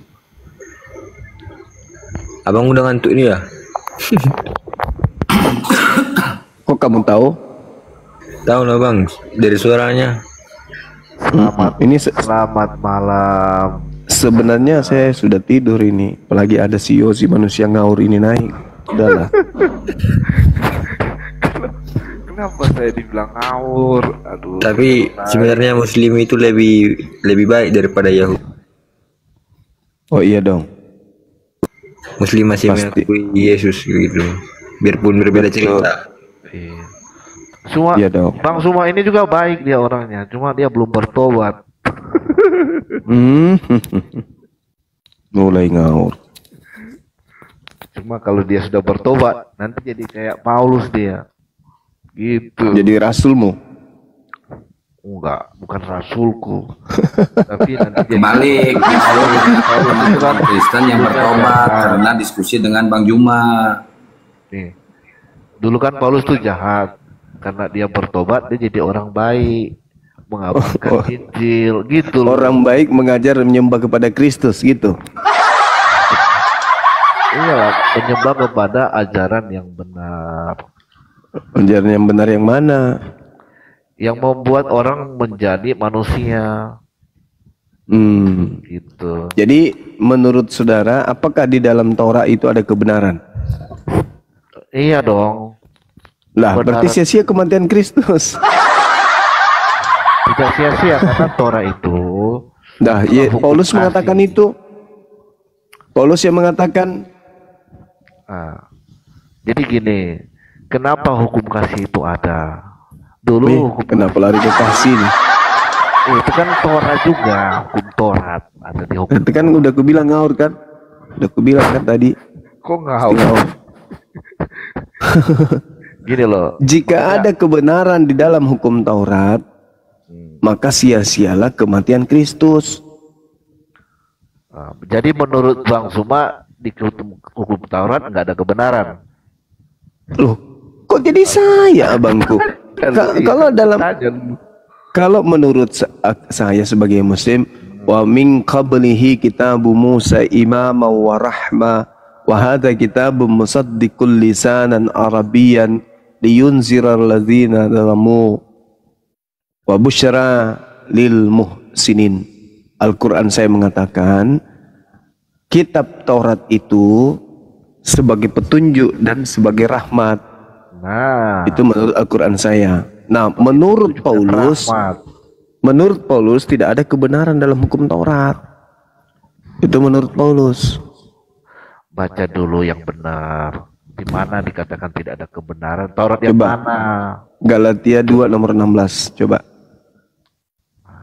Abang udah ngantuk ini ya? Kok kamu tahu? Tahu lah bang, dari suaranya. Selamat malam. Sebenarnya saya sudah tidur ini, apalagi ada si Yosi manusia ngaur ini naik. Udahlah. Kenapa saya dibilang ngawur? Aduh. Tapi sebenarnya Muslim itu lebih baik daripada Yahudi. Oh iya dong. Muslim masih mengakui Yesus gitu, biarpun berbeda cerita. Iya. Cuma iya dong. Bang Suma ini juga baik dia orangnya, cuma dia belum bertobat. Mulai ngaur. Cuma kalau dia sudah bertobat, nanti jadi kayak Paulus dia. Gitu. Jadi rasulmu? Enggak, bukan rasulku. Tapi nanti jadi Balik. Itu kan Kristen yang bertobat karena diskusi dengan Bang Juma. Nih. Dulu kan Paulus tuh jahat. Karena dia bertobat, dia jadi orang baik. Mengabarkan Injil, gitu loh. Orang baik mengajar menyembah kepada Kristus, gitu. Iya, menyembah kepada ajaran yang benar. Ajaran yang benar yang mana? Yang membuat orang menjadi manusia. Gitu. Jadi menurut saudara, apakah di dalam Taurat itu ada kebenaran? Iya dong. Lah, berarti sia-sia kematian Kristus. Tidak sia-sia karena Torah itu. Nah, ya, Paulus mengatakan itu. Paulus yang mengatakan. Jadi gini, kenapa hukum kasih itu ada? Dulu kenapa lari ke kasih nih? Itu kan Torah juga, hukum Torat ada di hukum. Itu kan udah aku bilang ngaur kan? Udah aku bilang kan tadi. Kok ngaur? Gini loh. Jika ada kebenaran di dalam hukum Taurat, maka sia-sialah kematian Kristus. Jadi menurut Bang Suma di hukum Taurat nggak ada kebenaran. Loh, kok jadi saya abangku? Kalau menurut saya sebagai Muslim, wa min qablihi kitabu Musa imama wa rahma wa hadha kitabun musaddiqul lisanan arabiyyan liyunzira alladzina zalamu wa busyra lil muhsinin. Al-Quran saya mengatakan kitab Taurat itu sebagai petunjuk dan sebagai rahmat. Nah, itu menurut Al-Quran saya. Nah, menurut Paulus tidak ada kebenaran dalam hukum Taurat. Itu menurut Paulus. Baca dulu yang benar. Di mana dikatakan tidak ada kebenaran? Taurat yang mana? Galatia 2 nomor 16. Coba.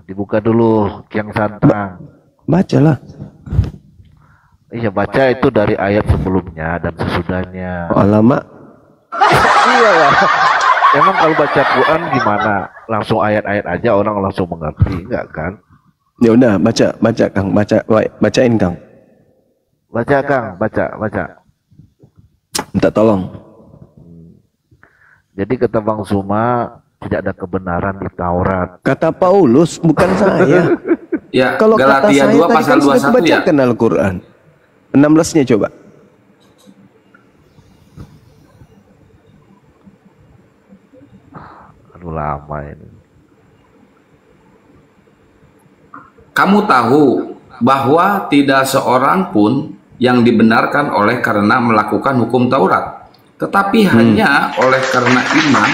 Dibuka dulu Kiang Santang. Bacalah. Iya, baca itu dari ayat sebelumnya dan sesudahnya. Alamak. Iya lah. Emang kalau baca Quran gimana? Langsung ayat-ayat aja orang langsung mengerti, enggak kan? Ya udah, baca Kang, bacain Kang. Baca Kang, baca. Minta tolong. Jadi kata Bang Suma tidak ada kebenaran di Taurat. Kata Paulus, bukan saya. Ya, kalau Galatia kata 2 pasal 21 ya. Bacakan Al-Quran. 16-nya coba. Aduh lama ini. Kamu tahu bahwa tidak seorang pun yang dibenarkan oleh karena melakukan hukum Taurat, tetapi hanya oleh karena iman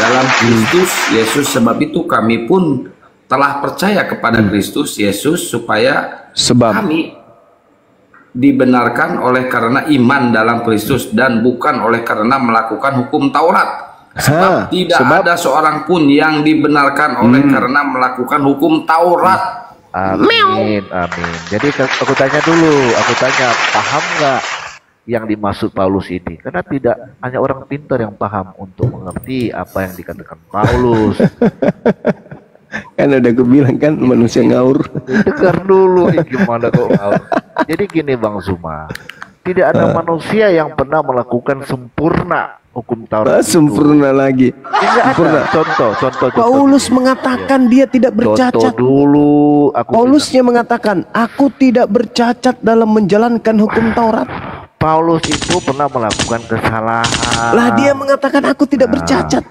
dalam Kristus Yesus. Sebab itu kami pun telah percaya kepada Kristus Yesus supaya kami dibenarkan oleh karena iman dalam Kristus dan bukan oleh karena melakukan hukum Taurat. Sebab tidak ada seorang pun yang dibenarkan oleh karena melakukan hukum Taurat. Amin, amin. Jadi aku tanya dulu, paham nggak yang dimaksud Paulus ini? Karena tidak hanya orang pintar yang paham untuk mengerti apa yang dikatakan Paulus. Kan udah gue bilang kan manusia ngaur. Dengar dulu, gimana kok ngaur? Jadi gini Bang Zuma, tidak ada manusia yang pernah melakukan sempurna hukum Taurat. Sempurna lagi. Sempurna. Contoh. Paulus mengatakan dia tidak bercacat. Contoh dulu. Paulusnya mengatakan, aku tidak bercacat dalam menjalankan hukum Taurat. Paulus itu pernah melakukan kesalahan. Lah dia mengatakan aku tidak bercacat.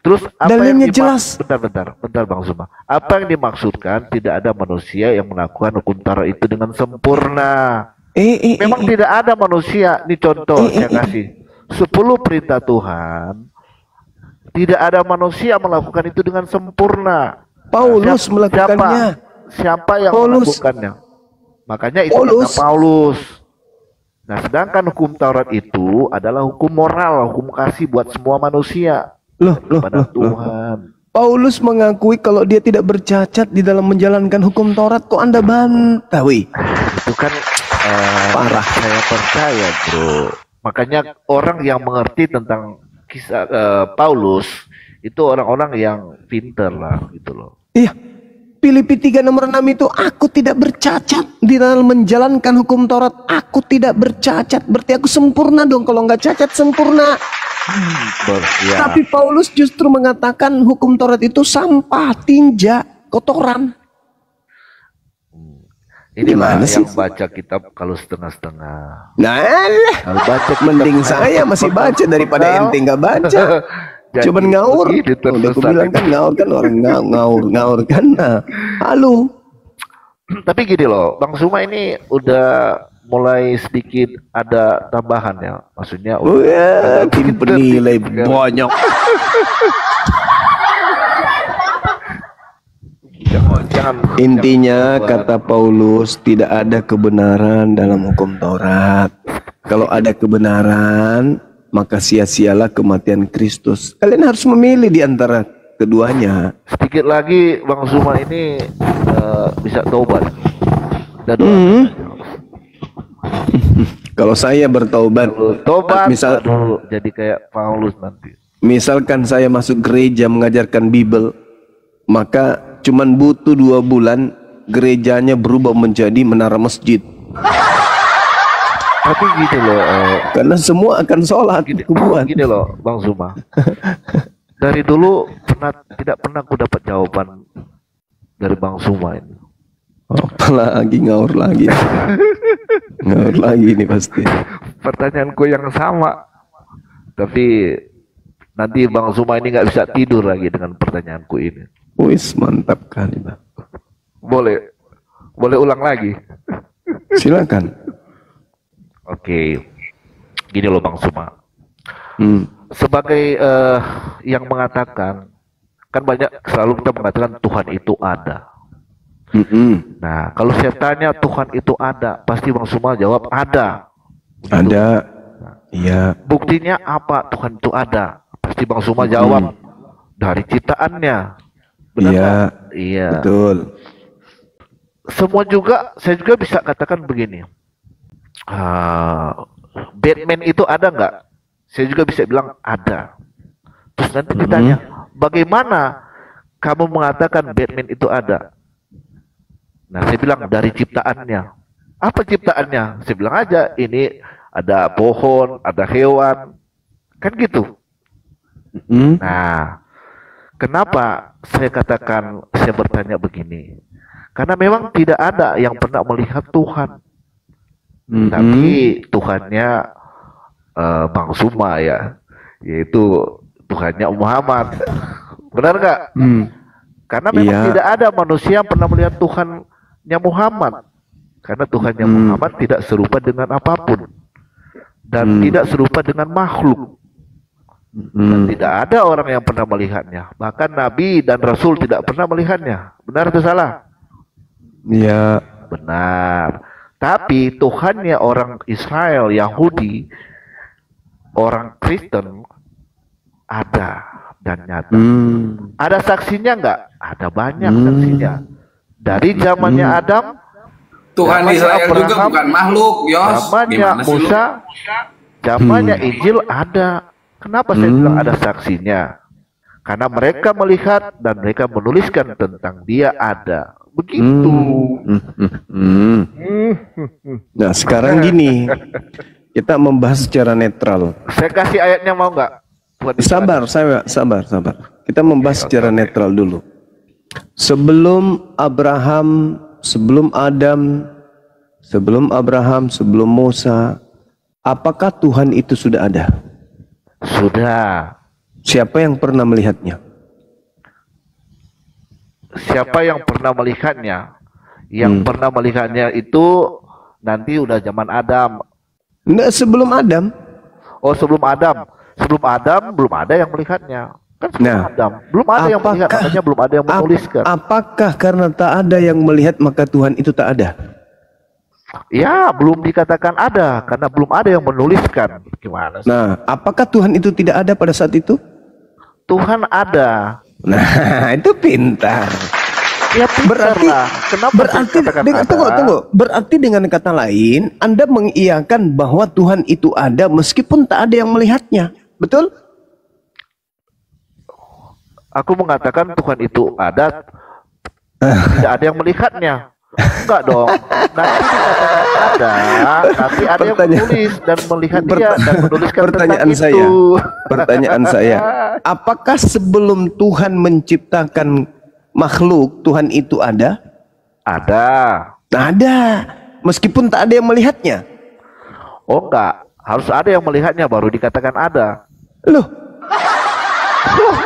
Terus apa dalilnya yang jelas. Bentar Bang Zuma. Apa yang dimaksudkan tidak ada manusia yang melakukan hukum Taurat itu dengan sempurna? Memang tidak ada manusia. Ini contoh saya kasih. 10 perintah Tuhan, tidak ada manusia melakukan itu dengan sempurna. Paulus melakukannya. Siapa yang melakukannya? Makanya itu kata Paulus. Nah, sedangkan hukum Taurat itu adalah hukum moral, hukum kasih buat semua manusia. Pada Tuhan. Paulus mengakui kalau dia tidak bercacat di dalam menjalankan hukum Taurat. Kok Anda bantah, wih? Itu kan parah. Saya percaya, bro. Makanya orang yang mengerti tentang kisah Paulus itu orang-orang yang pinter lah gitu loh. Iya. Filipi 3:6 itu, aku tidak bercacat di dalam menjalankan hukum Taurat. Aku tidak bercacat, berarti aku sempurna dong. Kalau nggak cacat sempurna. Ya. Tapi Paulus justru mengatakan hukum Taurat itu sampah, tinja, kotoran. Ini mana sih yang baca kitab kalau setengah-setengah. Nah, baca mending saya masih baca daripada ente nggak baca. Cuman ngaur. Udah aku bilang kan ngaur kan orang ngaur kan. Nah, halo. Tapi gini loh, Bang Zuma ini udah mulai sedikit ada tambahan ya. Maksudnya tim penilai banyak. Intinya kata Paulus, tidak ada kebenaran dalam hukum Taurat. Kalau ada kebenaran, maka sia-sialah kematian Kristus. Kalian harus memilih di antara keduanya. Sedikit lagi Bang Zuma ini bisa taubat. Kalau saya bertaubat, misal jadi kayak Paulus nanti. Misalkan saya masuk gereja mengajarkan Bible, maka cuman butuh 2 bulan gerejanya berubah menjadi menara masjid. Tapi gitu loh, karena semua akan sholat. Gini loh Bang Zuma, dari dulu tidak pernah aku dapat jawaban dari Bang Zuma ini. Apalagi ngaur lagi. Ngaur lagi ini pasti. Pertanyaanku yang sama, tapi nanti Bang Zuma ini nggak bisa tidur lagi dengan pertanyaanku ini. Wis, mantap kali, Bang. Boleh ulang lagi? Silakan. Oke. Gini loh Bang Zuma. Sebagai yang mengatakan, kan banyak selalu kita mengatakan Tuhan itu ada. Nah, kalau saya tanya Tuhan itu ada, pasti Bang Zuma jawab ada. Ada. Iya. Buktinya apa Tuhan itu ada? Pasti Bang Zuma jawab dari ciptaannya. Benar iya, kan? Iya. Betul. Saya juga bisa katakan begini. Batman itu ada nggak? Saya juga bisa bilang ada. Terus nanti ditanya, bagaimana kamu mengatakan Batman itu ada? Nah, saya bilang dari ciptaannya. Apa ciptaannya? Saya bilang aja, ini ada pohon, ada hewan. Kan gitu. Nah, kenapa saya katakan, saya bertanya begini? Karena memang tidak ada yang pernah melihat Tuhan. Tapi Tuhannya Bang Zuma ya, yaitu Tuhannya Muhammad. Benar nggak? Karena memang tidak ada manusia yang pernah melihat Tuhan Tuhannya Muhammad. Karena Tuhannya Muhammad tidak serupa dengan apapun. Dan tidak serupa dengan makhluk. Dan tidak ada orang yang pernah melihatnya. Bahkan Nabi dan Rasul tidak pernah melihatnya. Benar atau salah? Ya. Benar. Tapi Tuhannya orang Israel, Yahudi, orang Kristen ada dan nyata. Ada saksinya nggak? Ada banyak saksinya. Dari zamannya Adam, Tuhan Israel Abraham, juga bukan makhluk, Yos. Zamannya Musa, zamannya Injil ada. Kenapa saya bilang ada saksinya? Karena mereka melihat dan mereka menuliskan tentang dia ada. Begitu. Nah, sekarang gini, kita membahas secara netral. Saya kasih ayatnya mau nggak? Sabar. Kita membahas secara netral dulu. Sebelum Abraham, sebelum Adam, sebelum Musa, apakah Tuhan itu sudah ada? Sudah. Siapa yang pernah melihatnya? Siapa yang pernah melihatnya? Yang pernah melihatnya itu nanti udah zaman Adam. Enggak, sebelum Adam. Oh, sebelum Adam. Sebelum Adam belum ada yang melihatnya. Kan sebelum Adam belum ada yang melihat, makanya belum ada yang menuliskan. Apakah karena tak ada yang melihat maka Tuhan itu tak ada? Ya, belum dikatakan ada karena belum ada yang menuliskan. Gimana sih? Nah, apakah Tuhan itu tidak ada pada saat itu? Tuhan ada. Nah, itu pintar. Ya pintar lah. Kenapa tunggu. Berarti dengan kata lain, Anda mengiyakan bahwa Tuhan itu ada meskipun tak ada yang melihatnya. Betul? Aku mengatakan Tuhan itu ada, tidak ada yang melihatnya. Enggak dong. Nanti dikatakan ada, nanti ada yang menulis dan melihat dia dan menuliskan tentang itu. Pertanyaan saya, apakah sebelum Tuhan menciptakan makhluk, Tuhan itu ada? Ada. Ada. Meskipun tak ada yang melihatnya. Oh enggak, harus ada yang melihatnya baru dikatakan ada. Loh.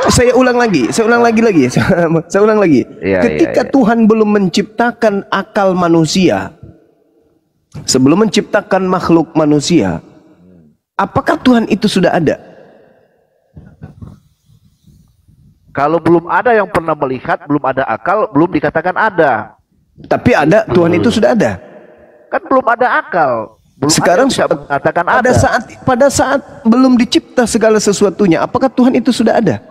Saya ulang lagi. Ketika Tuhan belum menciptakan akal manusia, sebelum menciptakan makhluk manusia, apakah Tuhan itu sudah ada? Kalau belum ada yang pernah melihat, belum ada akal, belum dikatakan ada. Tapi ada, Tuhan itu sudah ada. Kan belum ada akal. Belum sekarang mengatakan ada. Pada saat belum dicipta segala sesuatunya, apakah Tuhan itu sudah ada?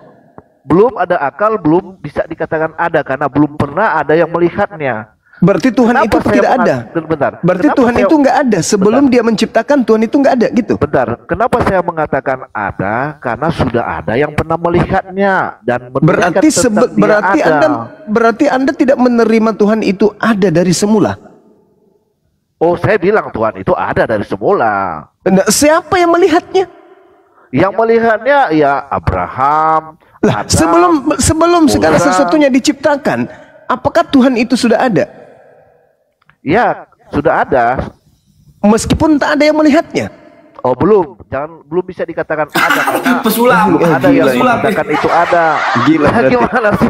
Belum ada akal, belum bisa dikatakan ada karena belum pernah ada yang melihatnya. Berarti Tuhan itu tidak ada. Bentar. Berarti Tuhan itu nggak ada sebelum dia menciptakan, Tuhan itu nggak ada gitu. Bentar. Kenapa saya mengatakan ada? Karena sudah ada yang pernah melihatnya dan berarti Anda tidak menerima Tuhan itu ada dari semula. Oh, saya bilang Tuhan itu ada dari semula. Nah, siapa yang melihatnya? Yang melihatnya ya Abraham. Lah, sebelum segala sesuatunya diciptakan, apakah Tuhan itu sudah ada? Ya, sudah ada. Meskipun tak ada yang melihatnya. Oh, belum bisa dikatakan ada karena pesulap. Ada yang mengatakan itu ada. Gila berarti. Gimana sih?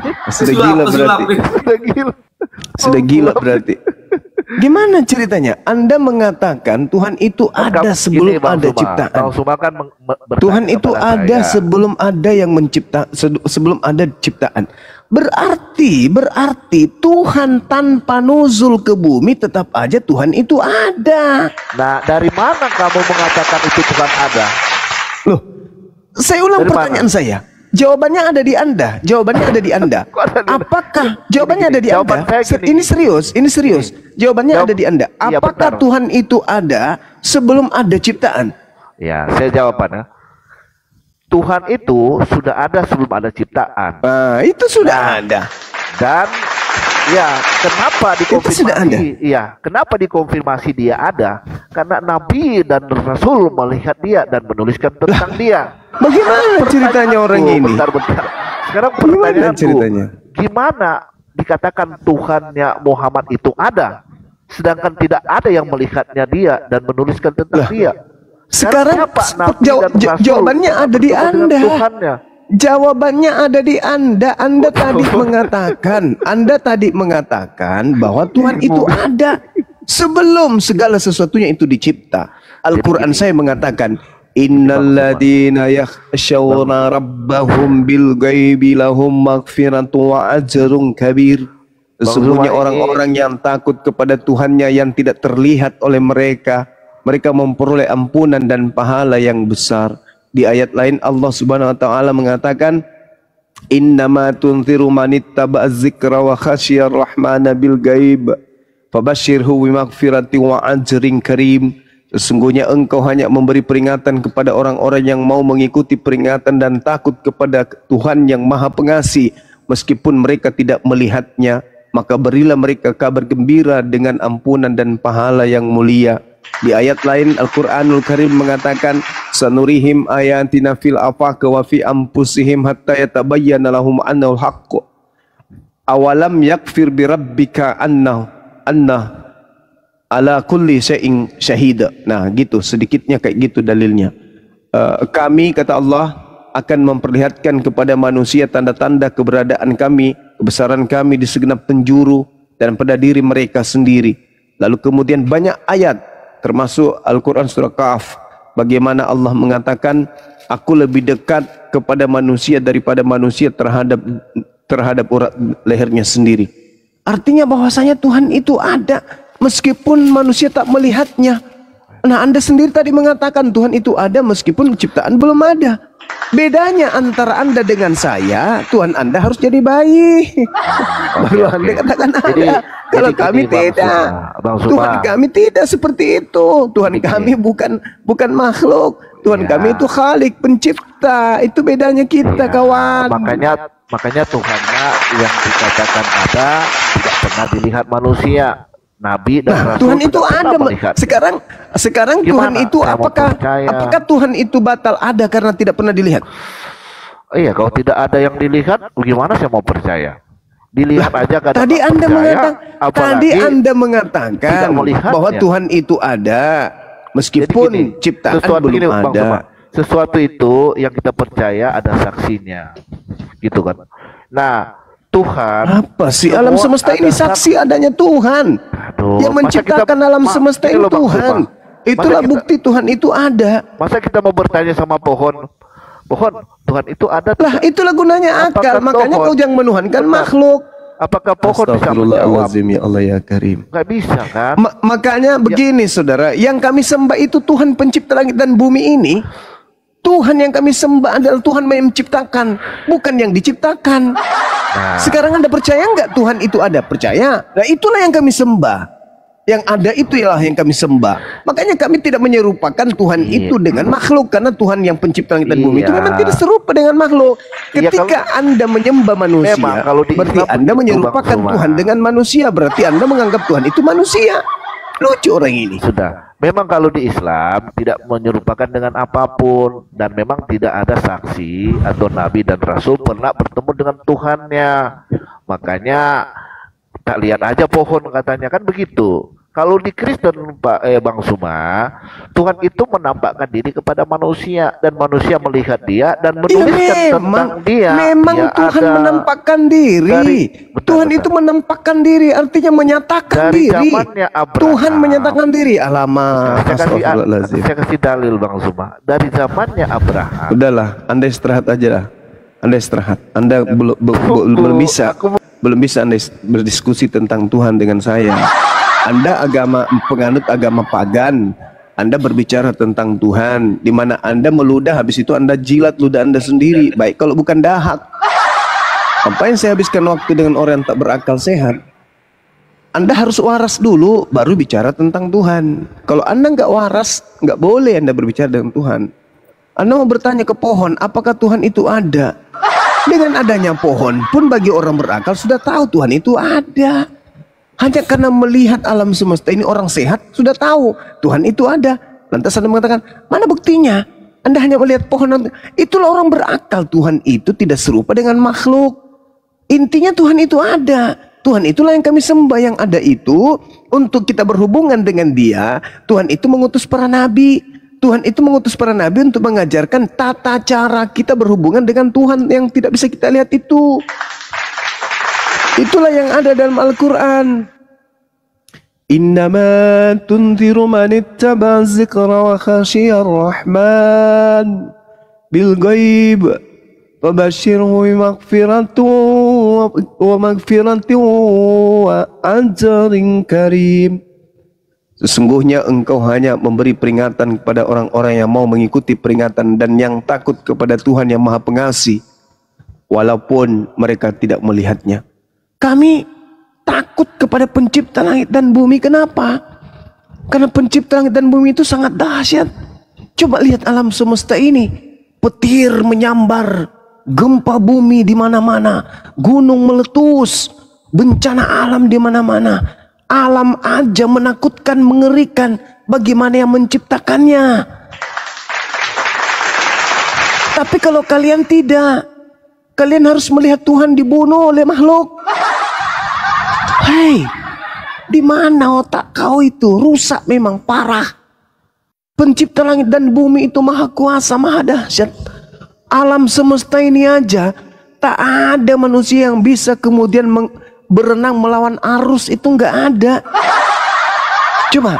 Sudah gila berarti. Gimana ceritanya? Anda mengatakan Tuhan itu ada sebelum ada ciptaan. Tuhan itu ada sebelum ada yang sebelum ada ciptaan. Berarti Tuhan tanpa nuzul ke bumi tetap aja Tuhan itu ada. Nah, dari mana kamu mengatakan itu Tuhan ada? Loh, saya ulang pertanyaan saya. Jawabannya ada di Anda. Apakah jawabannya ada di Anda? Ini serius. Jawabannya ada di Anda. Apakah Tuhan itu ada sebelum ada ciptaan? Ya, saya jawabannya. Tuhan itu sudah ada sebelum ada ciptaan. Itu sudah ada. Dan ya, kenapa dikonfirmasi? Iya, kenapa dikonfirmasi dia ada? Karena Nabi dan Rasul melihat dia dan menuliskan tentang dia. Bagaimana ceritanya orang ini? Bentar. Sekarang pertanyaanku, gimana dikatakan Tuhannya Muhammad itu ada, sedangkan tidak ada yang melihatnya dia dan menuliskan tentang dia? Sekarang jawabannya ada di Anda. Jawabannya ada di Anda. Anda tadi mengatakan bahwa Tuhan itu ada sebelum segala sesuatunya itu dicipta. Al-Quran saya mengatakan, innalladzina yakhshawna rabbahum bil ghaibi lahum maghfiratu wa ajrun kabir. Sesungguhnya orang-orang yang takut kepada Tuhannya yang tidak terlihat oleh mereka, mereka memperoleh ampunan dan pahala yang besar. Di ayat lain Allah Subhanahu wa taala mengatakan, innama tunziru manittaba'az zikra wa khasyiyar rahmana bil ghaib fabashshirhu bimaghfirati wa ajrin karim. Sesungguhnya engkau hanya memberi peringatan kepada orang-orang yang mau mengikuti peringatan dan takut kepada Tuhan yang Maha Pengasih meskipun mereka tidak melihatnya, maka berilah mereka kabar gembira dengan ampunan dan pahala yang mulia. Di ayat lain Al-Quranul Karim mengatakan, sanurihim ayatina fil afaq wa fi anfusihim hatta yatabayyana lahum annahul haqq. Awalam yakfir bi rabbika anna ala kulli syai'in syahida. Nah, gitu sedikitnya kayak gitu dalilnya. Kami kata Allah akan memperlihatkan kepada manusia tanda-tanda keberadaan kami, kebesaran kami di segenap penjuru dan pada diri mereka sendiri. Lalu kemudian banyak ayat termasuk Al-Quran surah Kahf, bagaimana Allah mengatakan, aku lebih dekat kepada manusia daripada manusia terhadap urat lehernya sendiri. Artinya bahwasanya Tuhan itu ada meskipun manusia tak melihatnya. Nah, Anda sendiri tadi mengatakan Tuhan itu ada meskipun ciptaan belum ada. Bedanya antara Anda dengan saya, Tuhan Anda harus jadi bayi. Baru Anda katakan ada. Kalau kami tidak, Tuhan kami tidak seperti itu. Tuhan kami bukan makhluk. Tuhan kami itu Khalik, pencipta. Itu bedanya kita, kawan. Makanya Tuhannya yang dikatakan ada tidak pernah dilihat manusia. Nabi dan Rasul Tuhan itu ada. Sekarang Tuhan itu apakah Tuhan itu batal ada karena tidak pernah dilihat? Iya, kalau tidak ada yang dilihat, bagaimana saya mau percaya? Dilihat aja kan. Tadi Anda mengatakan bahwa Tuhan itu ada meskipun ciptaan belum ada. Sesuatu itu yang kita percaya ada saksinya, gitu kan? Nah, Tuhan apa sih alam semesta ini saksi adanya Tuhan. Aduh, yang menciptakan alam semesta ini Tuhan. Itulah bukti Tuhan itu ada. Masa kita mau bertanya sama pohon, Tuhan itu ada? Lah itulah gunanya akal. Makanya kau jangan menuhankan makhluk. Apakah pohon bisa menjawab? Ya Allah ya Karim. Gak bisa kan? Makanya begini saudara, yang kami sembah itu Tuhan pencipta langit dan bumi ini. Tuhan yang kami sembah adalah Tuhan yang menciptakan, bukan yang diciptakan. Sekarang Anda percaya nggak Tuhan itu ada? Percaya. Nah itulah yang kami sembah. Yang ada itulah yang kami sembah. Makanya kami tidak menyerupakan Tuhan itu dengan makhluk. Karena Tuhan yang pencipta langit dan bumi itu memang tidak serupa dengan makhluk. Ketika Anda menyembah manusia, berarti Anda menyerupakan Tuhan dengan manusia. Berarti Anda menganggap Tuhan itu manusia. Lucu orang ini. Sudah. Memang kalau di Islam tidak menyerupakan dengan apapun, dan memang tidak ada saksi atau nabi dan rasul pernah bertemu dengan Tuhannya. Makanya tak lihat aja pohon katanya kan begitu. Kalau di Kristen Bang Suma, Tuhan itu menampakkan diri kepada manusia dan manusia melihat dia dan menuliskan tentang dia. Memang Tuhan menampakkan diri. Tuhan itu menampakkan diri, artinya menyatakan diri. Tuhan menyatakan diri. Alamak. Saya kasih dalil Bang Suma. Dari zamannya Abraham. Udahlah, Anda istirahat aja lah. Anda istirahat. Anda belum bisa Anda berdiskusi tentang Tuhan dengan saya. Anda penganut agama pagan. Anda berbicara tentang Tuhan, di mana Anda meludah, habis itu Anda jilat ludah Anda sendiri. Baik kalau bukan dahak. Ngapain saya habiskan waktu dengan orang yang tak berakal sehat? Anda harus waras dulu, baru bicara tentang Tuhan. Kalau Anda nggak waras, nggak boleh Anda berbicara dengan Tuhan. Anda mau bertanya ke pohon, apakah Tuhan itu ada? Dengan adanya pohon pun bagi orang berakal sudah tahu Tuhan itu ada. Hanya karena melihat alam semesta ini orang sehat sudah tahu Tuhan itu ada. Lantas Anda mengatakan, mana buktinya? Anda hanya melihat pohon. Itulah orang berakal. Tuhan itu tidak serupa dengan makhluk. Intinya Tuhan itu ada. Tuhan itulah yang kami sembah. Yang ada itu untuk kita berhubungan dengan dia. Tuhan itu mengutus para nabi. Tuhan itu mengutus para nabi untuk mengajarkan tata cara kita berhubungan dengan Tuhan yang tidak bisa kita lihat itu. Itulah yang ada dalam Al-Quran. Innama tunziru man ittaba dzikra wa khashiya ar-rahman bil ghaib fabashshirhu bimaghfiratin wa ajrin karim. Sesungguhnya engkau hanya memberi peringatan kepada orang-orang yang mau mengikuti peringatan dan yang takut kepada Tuhan yang Maha Pengasih, walaupun mereka tidak melihatnya. Kami takut kepada pencipta langit dan bumi. Kenapa? Karena pencipta langit dan bumi itu sangat dahsyat. Coba lihat alam semesta ini. Petir menyambar, gempa bumi di mana-mana, gunung meletus, bencana alam di mana-mana. Alam aja menakutkan, mengerikan. Bagaimana yang menciptakannya? Tapi kalau kalian tidak, kalian harus melihat Tuhan dibunuh oleh makhluk. Hei, di mana otak kau itu? Rusak memang, parah. Pencipta langit dan bumi itu maha kuasa, maha dahsyat. Alam semesta ini aja tak ada manusia yang bisa kemudian berenang melawan arus, itu nggak ada. Coba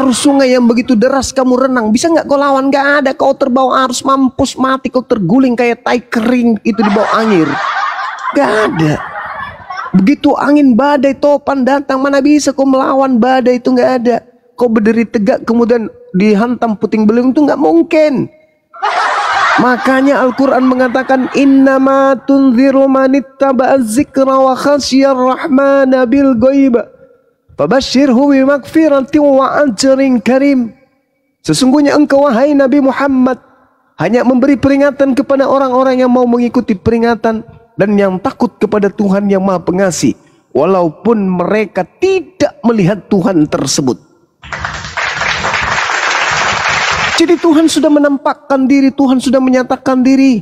arus sungai yang begitu deras kamu renang, bisa nggak kau lawan? Nggak ada. Kau terbawa arus, mampus mati, kau terguling kayak tai kering itu di bawah angin. Nggak ada. Begitu angin badai topan datang, mana bisa kau melawan badai itu? Nggak ada. Kau berdiri tegak kemudian dihantam puting beliung, itu nggak mungkin. Makanya Al-Quran mengatakan innama tunziru man ittaba'a dzikra wa khasyiyar rahmana bil ghaib fabashshirhu bimaghfiratin wa ajrin karim. Sesungguhnya engkau wahai Nabi Muhammad hanya memberi peringatan kepada orang-orang yang mau mengikuti peringatan dan yang takut kepada Tuhan yang Maha Pengasih, walaupun mereka tidak melihat Tuhan tersebut. Jadi Tuhan sudah menampakkan diri, Tuhan sudah menyatakan diri.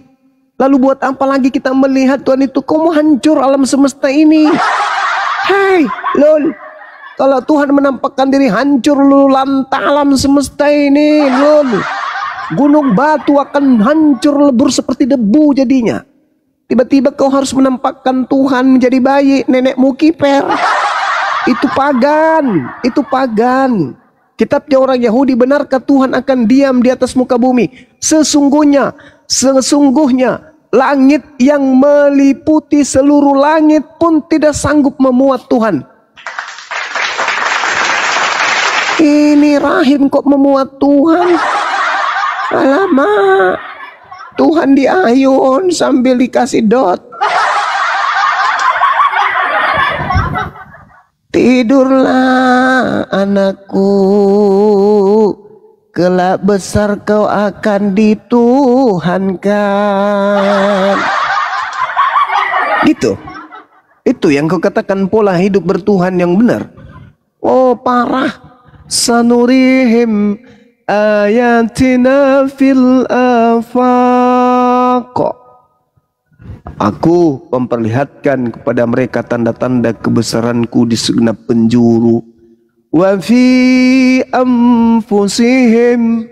Lalu buat apa lagi kita melihat Tuhan itu? Kau mau hancur alam semesta ini. Hai, lol. Kalau Tuhan menampakkan diri, hancur lu lantah alam semesta ini, lol. Gunung batu akan hancur lebur seperti debu jadinya. Tiba-tiba kau harus menampakkan Tuhan menjadi bayi, nenekmu kiper. Itu pagan, itu pagan. Kitabnya orang Yahudi, benarkah Tuhan akan diam di atas muka bumi? Sesungguhnya langit yang meliputi seluruh langit pun tidak sanggup memuat Tuhan. Ini rahim kok memuat Tuhan? Alamak, Tuhan diayun sambil dikasih dot. Tidurlah anakku, kelak besar kau akan dituhankan. Gitu. Itu yang kau katakan pola hidup bertuhan yang benar. Oh parah. Sanurihim ayatina fil afaq. Aku memperlihatkan kepada mereka tanda-tanda kebesaranku di segenap penjuru. Wa fi anfusihim,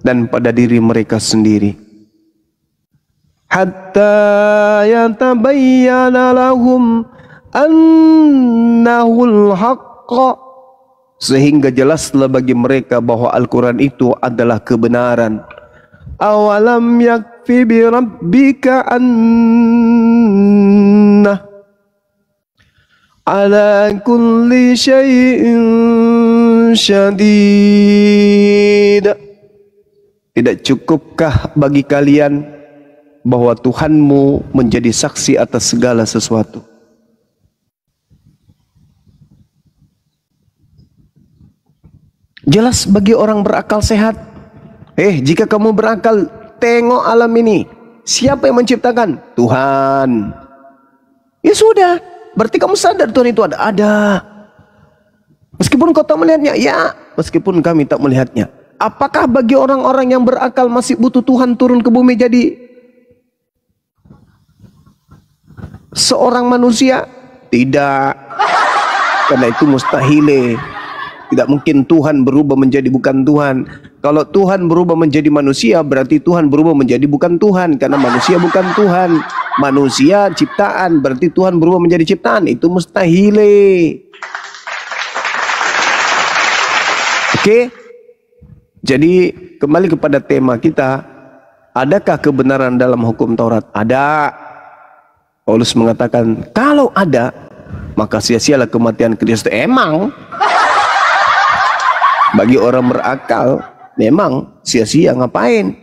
dan pada diri mereka sendiri. Hatta yatabayyana lahum annahul haqq, sehingga jelaslah bagi mereka bahwa Al-Quran itu adalah kebenaran. Awalam yakfi bi rabbika annah ala kulli syai'in syadid. Tidak cukupkah bagi kalian bahwa Tuhanmu menjadi saksi atas segala sesuatu? Jelas bagi orang berakal sehat. Jika kamu berakal, tengok alam ini. Siapa yang menciptakan? Tuhan. Ya sudah, berarti kamu sadar Tuhan itu ada. Meskipun kau tak melihatnya, ya. Meskipun kami tak melihatnya. Apakah bagi orang-orang yang berakal masih butuh Tuhan turun ke bumi jadi seorang manusia? Tidak. Karena itu mustahil. Tidak mungkin Tuhan berubah menjadi bukan Tuhan. Kalau Tuhan berubah menjadi manusia, berarti Tuhan berubah menjadi bukan Tuhan. Karena manusia bukan Tuhan. Manusia ciptaan, berarti Tuhan berubah menjadi ciptaan. Itu mustahil. Oke? Jadi kembali kepada tema kita. Adakah kebenaran dalam hukum Taurat? Ada. Paulus mengatakan, kalau ada, maka sia-sialah kematian Kristus. Emang bagi orang berakal memang sia-sia, ngapain?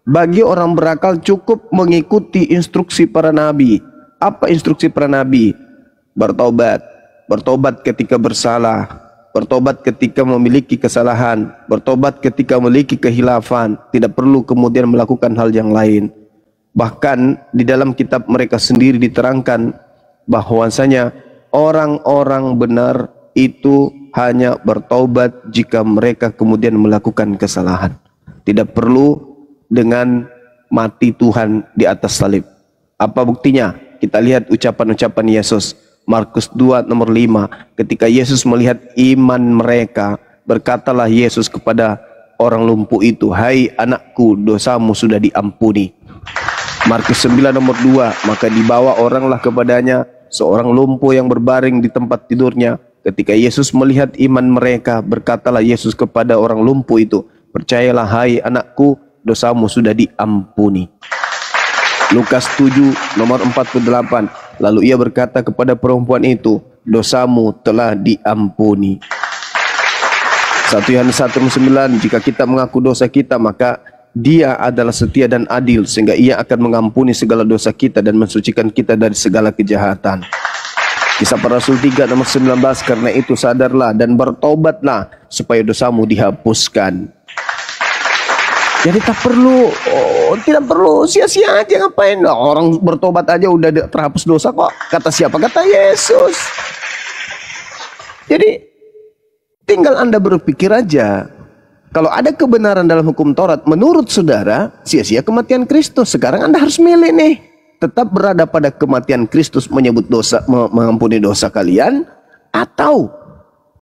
Bagi orang berakal cukup mengikuti instruksi para nabi. Apa instruksi para nabi? Bertobat. Bertobat ketika bersalah. Bertobat ketika memiliki kesalahan. Bertobat ketika memiliki kehilafan. Tidak perlu kemudian melakukan hal yang lain. Bahkan di dalam kitab mereka sendiri diterangkan bahwasanya orang-orang benar itu hanya bertobat jika mereka kemudian melakukan kesalahan. Tidak perlu dengan mati Tuhan di atas salib. Apa buktinya? Kita lihat ucapan-ucapan Yesus. Markus 2 nomor 5. Ketika Yesus melihat iman mereka, berkatalah Yesus kepada orang lumpuh itu, "Hai anakku, dosamu sudah diampuni." Markus 9 nomor 2. Maka dibawa oranglah kepadanya seorang lumpuh yang berbaring di tempat tidurnya. Ketika Yesus melihat iman mereka, berkatalah Yesus kepada orang lumpuh itu, "Percayalah hai anakku, dosamu sudah diampuni." Lukas 7 nomor 48. Lalu ia berkata kepada perempuan itu, "Dosamu telah diampuni." 1 Yohanes 1:9. Jika kita mengaku dosa kita, maka Dia adalah setia dan adil sehingga Ia akan mengampuni segala dosa kita dan mensucikan kita dari segala kejahatan. Kisah Para Rasul 3 nomor 19. Karena itu sadarlah dan bertobatlah supaya dosamu dihapuskan. Jadi tidak perlu sia-sia aja, ngapain? Orang bertobat aja udah terhapus dosa kok. Kata siapa? Kata Yesus. Jadi tinggal Anda berpikir aja. Kalau ada kebenaran dalam hukum Taurat, menurut saudara, sia-sia kematian Kristus. Sekarang Anda harus milih nih. Tetap berada pada kematian Kristus menyebut dosa, mengampuni dosa kalian, atau